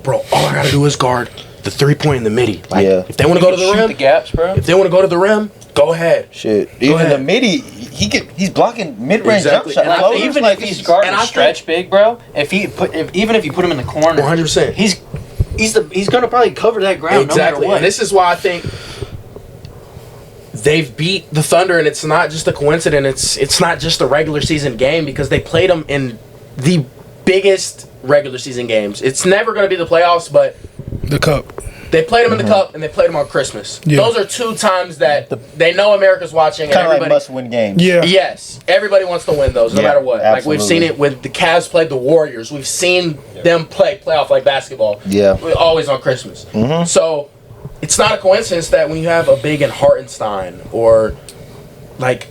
bro, all I gotta do is guard the 3-point in the midi. Like, Yeah. if they want to go to the Shoot rim, the gaps, bro. if they want to go to the rim, go ahead. Shit. Even ahead. the midi, he's blocking mid-range Exactly. jump And I shot. think Even Like, if he's guarding and I stretch big, bro, even if you put him in the corner, 100%. he's gonna probably cover that ground Exactly. no matter what. And this is why I think they've beat the Thunder, and it's not just a coincidence. It's not just a regular season game, because they played them in the biggest regular season games. It's never going to be the playoffs, but The cup. they played them in the Cup, and they played them on Christmas. Yeah. Those are 2 times that they know America's watching, and kind of like everybody. must-win games. Yeah. Yes, everybody wants to win those, no Yeah, matter what. Like, we've seen absolutely. it when the Cavs played the Warriors. We've seen them play playoff like basketball. Yeah. Always on Christmas. So it's not a coincidence that when you have a big in Hartenstein, or like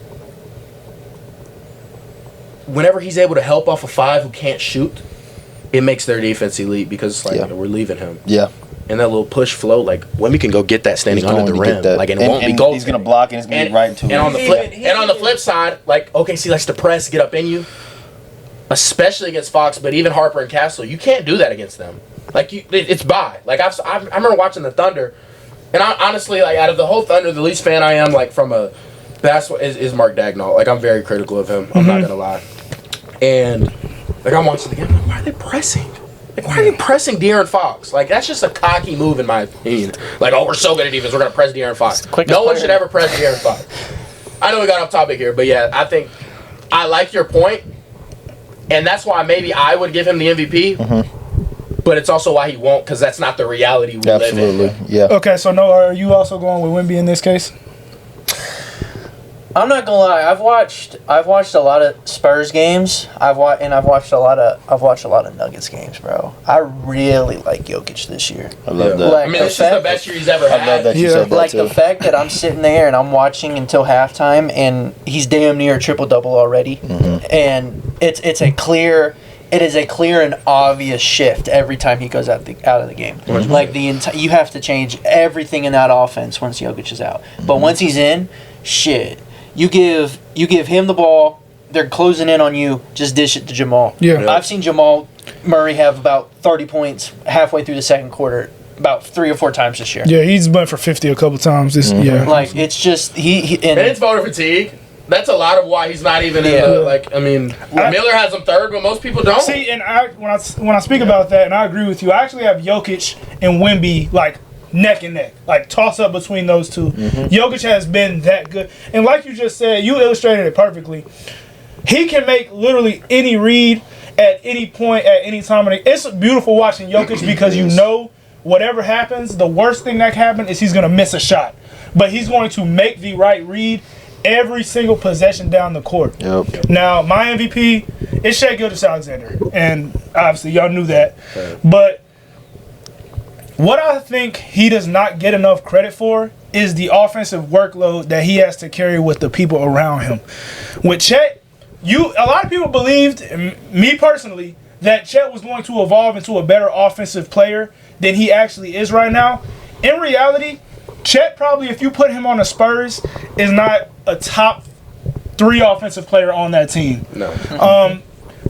whenever he's able to help off a 5 who can't shoot, it makes their defense elite, because like, Yeah. we're leaving him. Yeah. And that little push flow, like, Wemby can go get that standing He's under the going to rim, get that. like, and it won't be And goal. he's gonna block, and it's gonna be right into and it. on the flip side, like, OKC likes to press, get up in you, especially against Fox, but even Harper and Castle, you can't do that against them. Like, it's bye. Like, I remember watching the Thunder, and I honestly, like, out of the whole Thunder, the least fan I am, like, from a basketball is Mark Daigneault. Like, I'm very critical of him. I'm not gonna lie. And like, I'm watching the game, I'm like, why are they pressing? Like, why are you pressing De'Aaron Fox? Like, that's just a cocky move in my opinion. Like, oh, we're so good at defense, we're going to press De'Aaron Fox. No one should ever press De'Aaron Fox. I know we got off topic here, but yeah, I think I like your point, and that's why maybe I would give him the MVP, but it's also why he won't, because that's not the reality we live in. Absolutely, yeah. Okay, so Noah, are you also going with Wemby in this case? I'm not gonna lie. I've watched a lot of Spurs games. I've watched a lot of Nuggets games, bro. I really like Jokic this year. I love that. Like, I mean, this is the best year he's ever had. I love that you said that Like too. the fact that I'm sitting there and I'm watching until halftime, and he's damn near a triple double already, and it is a clear and obvious shift every time he goes out of the game. Like you have to change everything in that offense once Jokic is out. But once he's in, shit. You give him the ball, they're closing in on you, just dish it to Jamal. Yeah. I've seen Jamal Murray have about 30 points halfway through the second quarter about 3 or 4 times this year. Yeah, he's went for 50 a couple times. Yeah. Like, it's just he And it's voter fatigue. That's a lot of why he's not even in the, like, I mean, Miller has him third, but most people don't. See, and when I speak about that, and I agree with you, I actually have Jokic and Wemby, like, neck and neck, like toss up between those two. Jokic has been that good, and like you just said, you illustrated it perfectly. He can make literally any read at any point, at any time. And it's beautiful watching Jokic because you know whatever happens, the worst thing that can happen is he's going to miss a shot, but he's going to make the right read every single possession down the court. Yep. Now, my MVP is Shai Gilgeous-Alexander, and obviously y'all knew that, but what I think he does not get enough credit for is the offensive workload that he has to carry with the people around him. With Chet, a lot of people believed, me personally, that Chet was going to evolve into a better offensive player than he actually is right now. In reality, Chet probably, if you put him on the Spurs, is not a top 3 offensive player on that team. No.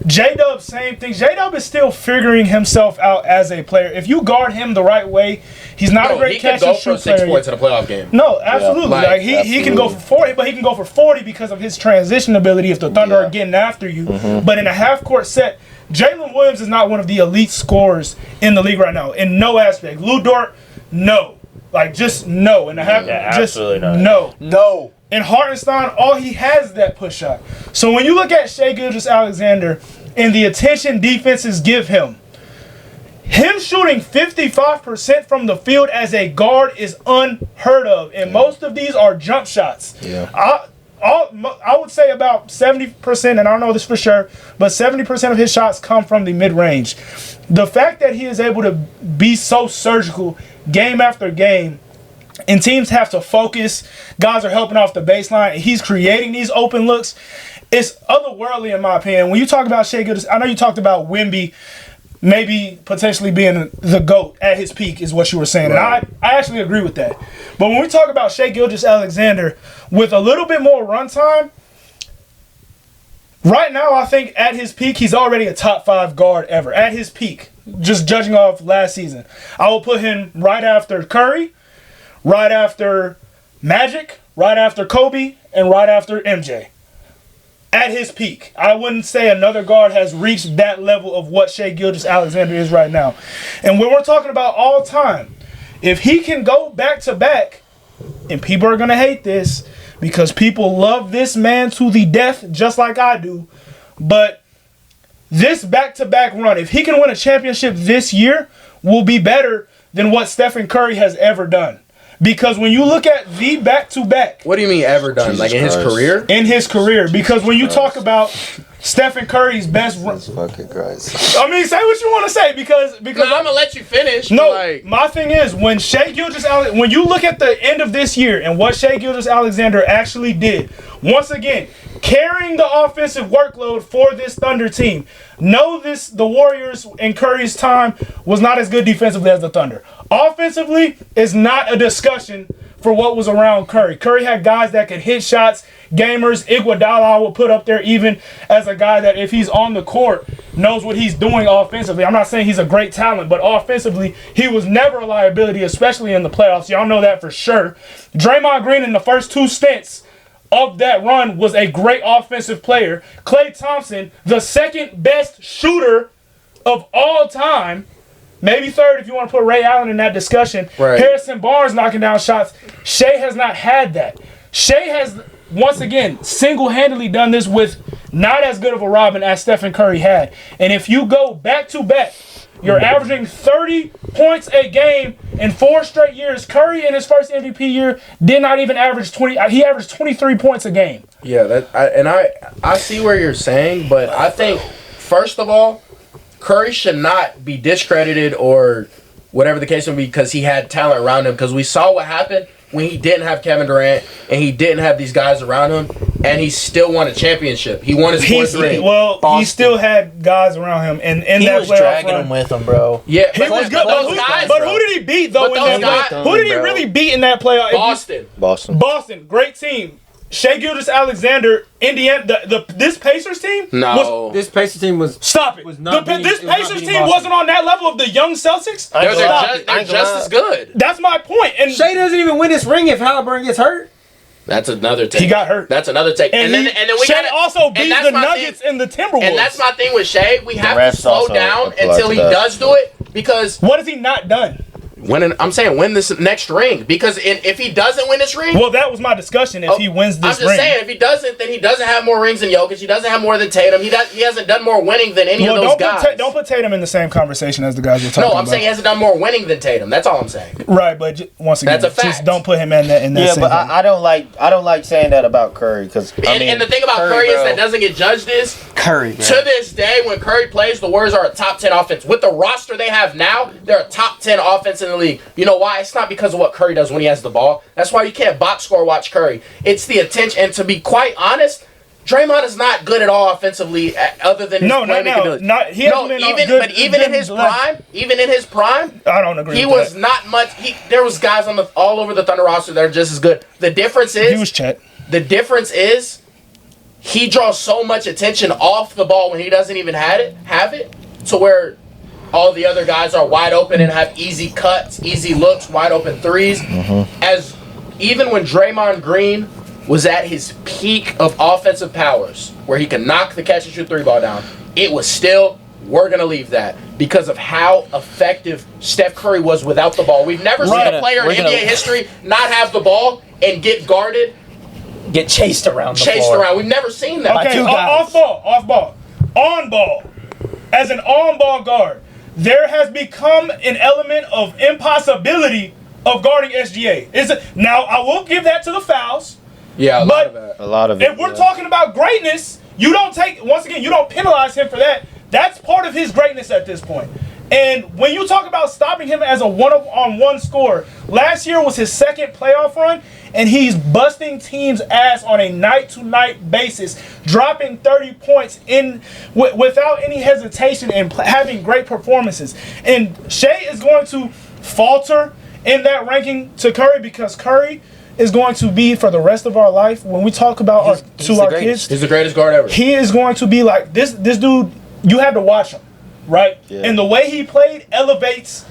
J-Dub, same thing. J-Dub is still figuring himself out as a player. If you guard him the right way, he's not a great catch and shoot player. He can go for 6 points in a playoff game. No, absolutely. Yeah, like he can go for 40, but he can go for 40 because of his transition ability if the Thunder are getting after you. But in a half-court set, Jalen Williams is not one of the elite scorers in the league right now in no aspect. Lou Dort, no. Like, just no. In the half, just absolutely not. No. And Hartenstein, all he has is that push shot. So when you look at Shai Gilgeous-Alexander and the attention defenses give him shooting 55% from the field as a guard is unheard of. And most of these are jump shots. Yeah. I would say about 70%, and I don't know this for sure, but 70% of his shots come from the mid-range. The fact that he is able to be so surgical game after game, and teams have to focus, guys are helping off the baseline, and he's creating these open looks, it's otherworldly in my opinion. When you talk about Shai Gilgeous, I know you talked about Wemby maybe potentially being the GOAT at his peak is what you were saying. Right. And I actually agree with that. But when we talk about Shai Gilgeous-Alexander with a little bit more runtime, right now I think at his peak he's already a top 5 guard ever. At his peak, just judging off last season. I will put him right after Curry, right after Magic, right after Kobe, and right after MJ. At his peak. I wouldn't say another guard has reached that level of what Shai Gilgeous-Alexander is right now. And when we're talking about all time, if he can go back-to-back, and people are going to hate this because people love this man to the death just like I do, but this back-to-back run, if he can win a championship this year, will be better than what Stephen Curry has ever done. Because when you look at the back-to-back... What do you mean ever done? Jesus like in Christ. his career? In his career. Because when you talk about Stephen Curry's best run... Fucking Christ. I mean, say what you want to say because No, I'm going to let you finish. No, like, my thing is, when you look at the end of this year and what Shai Gilgeous-Alexander actually did, once again, carrying the offensive workload for this Thunder team. Know this, the Warriors in Curry's time was not as good defensively as the Thunder. Offensively is not a discussion for what was around Curry. Curry had guys that could hit shots, gamers. Iguodala I will put up there even as a guy that if he's on the court knows what he's doing offensively. I'm not saying he's a great talent, but offensively he was never a liability, especially in the playoffs. Y'all know that for sure. Draymond Green in the first 2 stints of that run was a great offensive player. Klay Thompson, the second best shooter of all time. Maybe third if you want to put Ray Allen in that discussion. Right. Harrison Barnes knocking down shots. Shea has not had that. Shea has, once again, single-handedly done this with not as good of a Robin as Stephen Curry had. And if you go back-to-back, you're averaging 30 points a game in 4 straight years. Curry in his first MVP year did not even average 20. He averaged 23 points a game. Yeah, I see where you're saying, but I think, first of all, Curry should not be discredited or whatever the case may be because he had talent around him. Because we saw what happened when he didn't have Kevin Durant and he didn't have these guys around him, and he still won a championship. He won his fourth ring. Well, he still had guys around him, and in He that was playoff dragging run, him with him, bro. Yeah, he was good. But who did he beat though? But In those that guys- who did he really beat in that playoff? Boston. Boston, great team. Shea Gilgeous-Alexander, Indiana. This Pacers team. No. This Pacers team was Stop it. Was not beating- This it was not Pacers beating team Boston. wasn't on that level of the young Celtics. They're just as good. That's my point. And Shea doesn't even win this ring if Halliburton gets hurt. That's another take. he got hurt. That's another take. And then we Shea gotta, also and beat that's the my Nuggets thing. and the Timberwolves. And that's my thing with Shea. We have refs to slow also down apply until to he that. does do it because What has he not done? I'm saying win this next ring because if he doesn't win this ring, Well, that was my discussion. If he wins this I'm just ring, saying if he doesn't, then he doesn't have more rings than Jokic. He doesn't have more than Tatum. He hasn't done more winning than any of those guys. Don't put Tatum in the same conversation as the guys we're talking No, about. I'm saying he hasn't done more winning than Tatum. That's all I'm saying. Right, but once again, That's a fact. just don't put him in that. Yeah, same but thing. I don't like saying that about Curry because And the thing about Curry is that doesn't get judged is Curry, bro. to this day when Curry plays, the Warriors are a top 10 offense. With the roster they have now, they're a top 10 offense in the league. You know why? It's not because of what Curry does when he has the ball. That's why you can't box score watch Curry. It's the attention. And to be quite honest, Draymond is not good at all offensively, other than his playmaking ability. He hasn't been good, even in his prime, I don't agree. he with was that. not much. There was guys all over the Thunder roster that are just as good. The difference is He was Chet. the difference is he draws so much attention off the ball when he doesn't even have it, to where all the other guys are wide open and have easy cuts, easy looks, wide open threes. As even when Draymond Green was at his peak of offensive powers, where he could knock the catch and shoot 3-ball down, it was still, we're going to leave that because of how effective Steph Curry was without the ball. We've never seen a player in NBA history not have the ball and get guarded, Get chased around the floor. We've never seen that. Okay, two guys. off ball, on ball. As an on ball guard, there has become an element of impossibility of guarding SGA. Now I will give that to the fouls. Yeah, a lot of it. If we're talking about greatness, you don't penalize him for that. That's part of his greatness at this point. And when you talk about stopping him as a one-on-one scorer, last year was his second playoff run, and he's busting teams' ass on a night-to-night basis, dropping 30 points without any hesitation and having great performances. And Shea is going to falter in that ranking to Curry because Curry is going to be, for the rest of our life, when we talk about our kids, he's the greatest guard ever. he is going to be like this dude. You had to watch him, right? Yeah. And the way he played elevates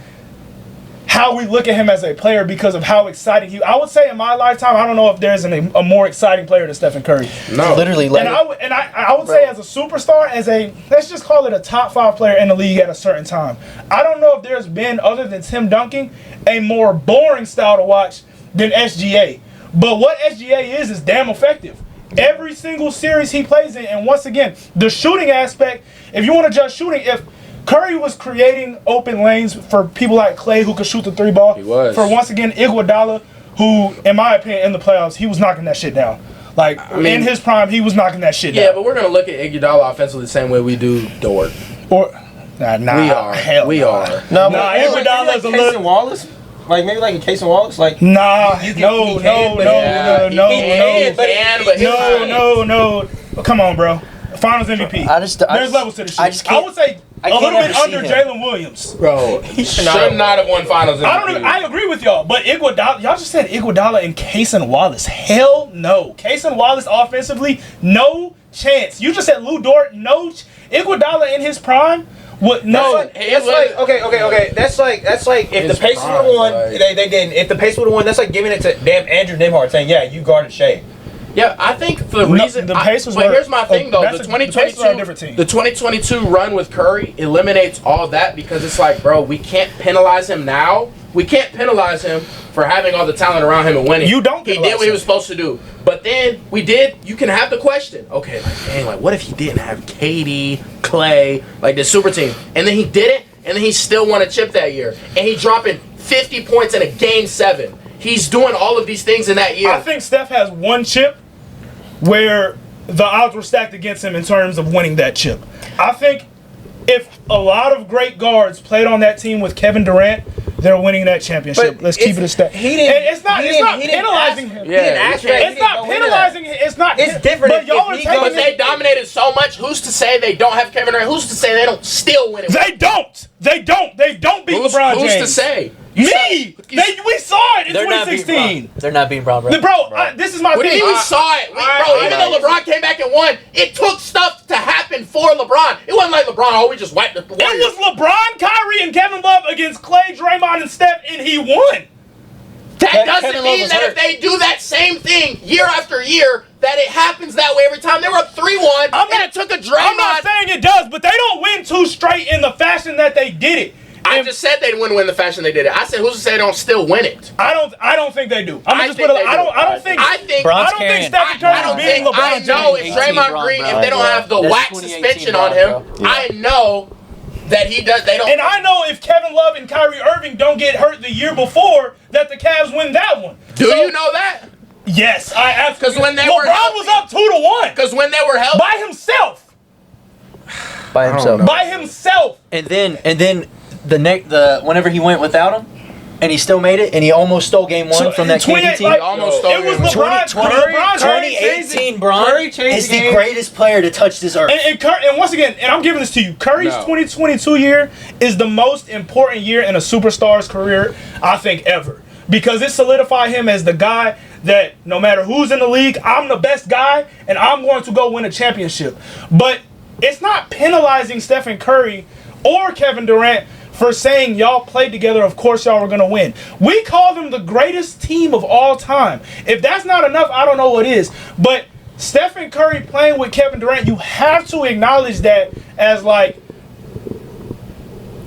how we look at him as a player because of how exciting I would say in my lifetime, I don't know if there's a more exciting player than Stephen Curry. No. Literally, like, And I would say as a superstar, let's just call it a top 5 player in the league at a certain time. I don't know if there's been, other than Tim Duncan, a more boring style to watch than SGA. But what SGA is damn effective. Every single series he plays in, and once again, the shooting aspect, if you want to judge shooting, if Curry was creating open lanes for people like Clay who could shoot the 3-ball. He was. For once again, Iguodala, who, in my opinion, in the playoffs, he was knocking that shit down. Like, in his prime, he was knocking that shit down. Yeah, but we're going to look at Iguodala offensively the same way we do Dort. Nah, We are. hell We nah. are. Nah, Maybe like Iguodala's a Casey little. Wallace? Like maybe like a Casey Wallace? Like Nah, You can- no. he can, but Come on, bro. Finals MVP. There's levels to this shit. I would say a little can't bit ever see under him. Jalen Williams. Bro, he should not have won finals MVP. I agree with y'all, but Iguodala, y'all just said Iguodala and Cason Wallace. Hell no. Cason Wallace offensively, no chance. You just said Lou Dort, no. Iguodala in his prime, what? No. That's like okay. That's like if the Pacers would have won, they didn't. If the Pacers would have won, that's like giving it to damn Andrew Nembhard saying, "Yeah, you guarded Shea." Yeah, I think the reason. the Pacers but were- here's my thing, though. that's The the Pacers are a different 2022, team. the 2022 run with Curry eliminates all that because it's like, bro, we can't penalize him now. We can't penalize him for having all the talent around him and winning. You don't He penalize did what he him. was supposed to do. But then we did. You can have the question. Okay, like, dang, like, what if he didn't have KD, Clay, like the super team, and then he didn't, and then he still won a chip that year, and he dropping 50 points in a game 7. He's doing all of these things in that year. I think Steph has one chip where the odds were stacked against him in terms of winning that chip. I think if a lot of great guards played on that team with Kevin Durant, they're winning that championship. But Let's keep it a stat. he didn't- And it's not he didn't penalizing ask- him. He didn't Yeah, ask you for can't- that. It's not penalizing him. It's not. It's different But if y'all are he taking goes- But they dominated so much. Who's to say they don't have Kevin Durant? Who's to say they don't still win it? They don't. They don't. They don't beat LeBron James. Who's to say? Me. We saw it in They're not beating 2016. Brown. They're not beating Brown, bro. Bro, this is my What do thing. you mean we saw it? Even though LeBron came back and won, it took stuff to happen for LeBron. It wasn't like LeBron, we just wiped the It Warriors. was LeBron, Kyrie, and Kevin Love against Clay, Draymond, and Steph, and he won. That Kevin doesn't Love mean was that hurt. if they do that same thing year after year, that it happens that way every time. They were up 3-1, and it took a I'm not Draymond. saying it does, but they don't win two straight in the fashion that they did it. I And just said they didn't win the fashion they did it. I said, who's to say they don't still win it? I don't think they do. I think they do. I don't think. I think I don't think Stephen Curry I is don't beating think. I LeBron know James. if Draymond 2018 Green, Bron, if they don't bro. have the That's wax 2018 suspension on Bron, him, bro. I know that he does. They don't. And I know if Kevin Love and Kyrie Irving don't get hurt the year before, that the Cavs win that one. Do So, you know that? Yes, I absolutely. 'Cause when they LeBron were healthy- was up 2-1 Because when they were healthy, by himself. By himself. know. By himself. And then the whenever he went without him, and he still made it, and he almost stole game one So, from that 28 KD team. like, almost it stole was game one. LeBron. 2018 Bron Curry changed is the the game. greatest player to touch this earth. And once again, and I'm giving this to you, Curry's No. 2022 year is the most important year in a superstar's career, I think, ever. Because it solidified him as the guy that no matter who's in the league, I'm the best guy, and I'm going to go win a championship. But it's not penalizing Stephen Curry or Kevin Durant for saying y'all played together, of course y'all were going to win. We call them the greatest team of all time. If that's not enough, I don't know what is. But Stephen Curry playing with Kevin Durant, you have to acknowledge that as like,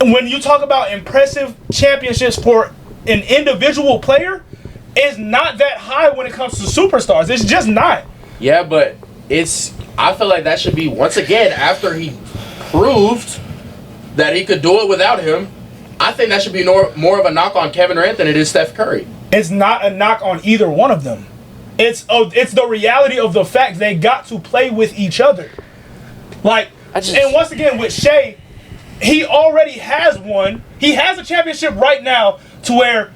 when you talk about impressive championships for an individual player, it's not that high when it comes to superstars. It's just not. yeah, but I feel like that should be once again after he proved that he could do it without him. I think that should be more of a knock on Kevin Durant than it is Steph Curry. It's not a knock on either one of them. It's the reality of the fact they got to play with each other. Like, and once again with Shea, he already has one. He has a championship right now to where,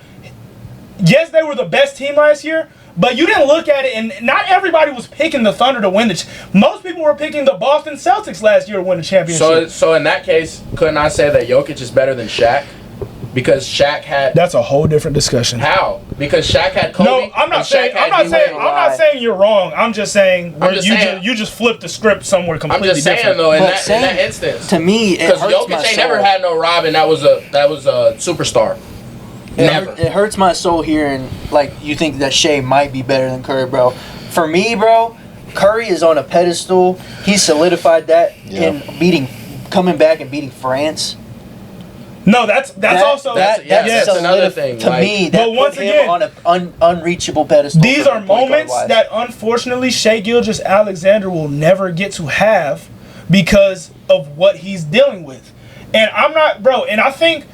yes, they were the best team last year, but you didn't look at it, and not everybody was picking the Thunder to win most people were picking the Boston Celtics last year to win the championship. So in that case, couldn't I say that Jokic is better than Shaq? Because Shaq had That's a whole different discussion. how? Because Shaq had Kobe. No, I'm not and saying. Shaq had D-Wade. I'm not saying you're wrong. I'm just saying just you just flipped the script somewhere I'm completely just saying different. though, in But that instance, To me, it because hurts Jokic my ain't soul. never had no Robin. That was a superstar. Never. It hurts my soul hearing like you think that Shea might be better than Curry, bro. For me, bro, Curry is on a pedestal. He solidified that in coming back and beating France. No, that's also that's another thing. To like, me, that But once put again, him on an unreachable pedestal. these for are point guard moments wise. that unfortunately Shea Gilgeous-Alexander will never get to have because of what he's dealing with. And I'm not, bro. And I think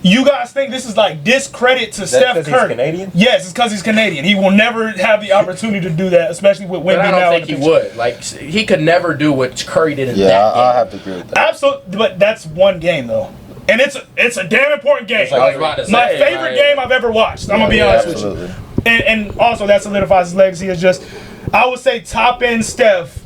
you guys think this is like discredit to Steph 'cause he's Curry. Canadian? Yes, it's because he's Canadian. He will never have the opportunity to do that, especially with but Wemby I now. don't in think the he picture. would. Like he could never do what Curry did in Yeah, that I game. have to agree with that. Absolutely, but that's one game though, and it's a damn important game. I was about to My say, favorite like- game I've ever watched. I'm gonna be honest with you. Absolutely. And also that solidifies his legacy. Is just, I would say top end Steph.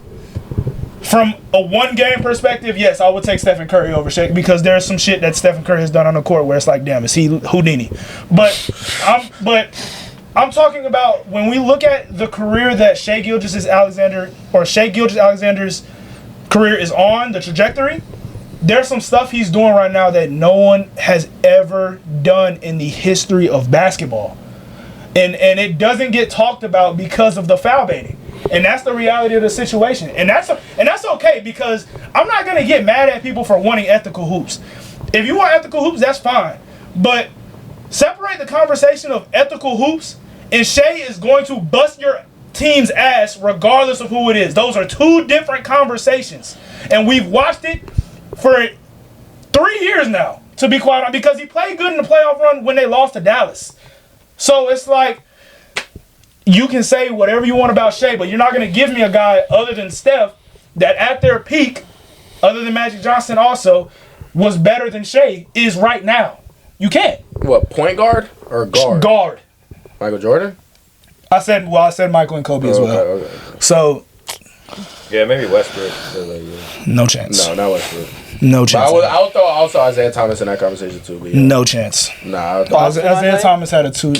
From a one game perspective, yes, I would take Stephen Curry over Shaq because there's some shit that Stephen Curry has done on the court where it's like, damn, is he Houdini? But I'm talking about when we look at the career that Shea Gilgeous-Alexander's career is on, the trajectory. There's some stuff he's doing right now that no one has ever done in the history of basketball. And it doesn't get talked about because of the foul baiting. And that's the reality of the situation. And that's okay, because I'm not gonna get mad at people for wanting ethical hoops. If you want ethical hoops, that's fine. But separate the conversation of ethical hoops, and Shea is going to bust your team's ass regardless of who it is. Those are two different conversations. And we've watched it for 3 years now, to be quite honest, because he played good in the playoff run when they lost to Dallas. So it's like, you can say whatever you want about Shea, but you're not going to give me a guy other than Steph that at their peak, other than Magic Johnson also, was better than Shea is right now. You can't. What, point guard or guard? Guard. Michael Jordan? I said Michael and Kobe as well. Okay. So, Yeah, maybe Westbrook. no chance. No, not Westbrook. No But chance. I would throw also Isaiah Thomas in that conversation too. But yeah. No chance. Nah, I would throw Isaiah Thomas had a two.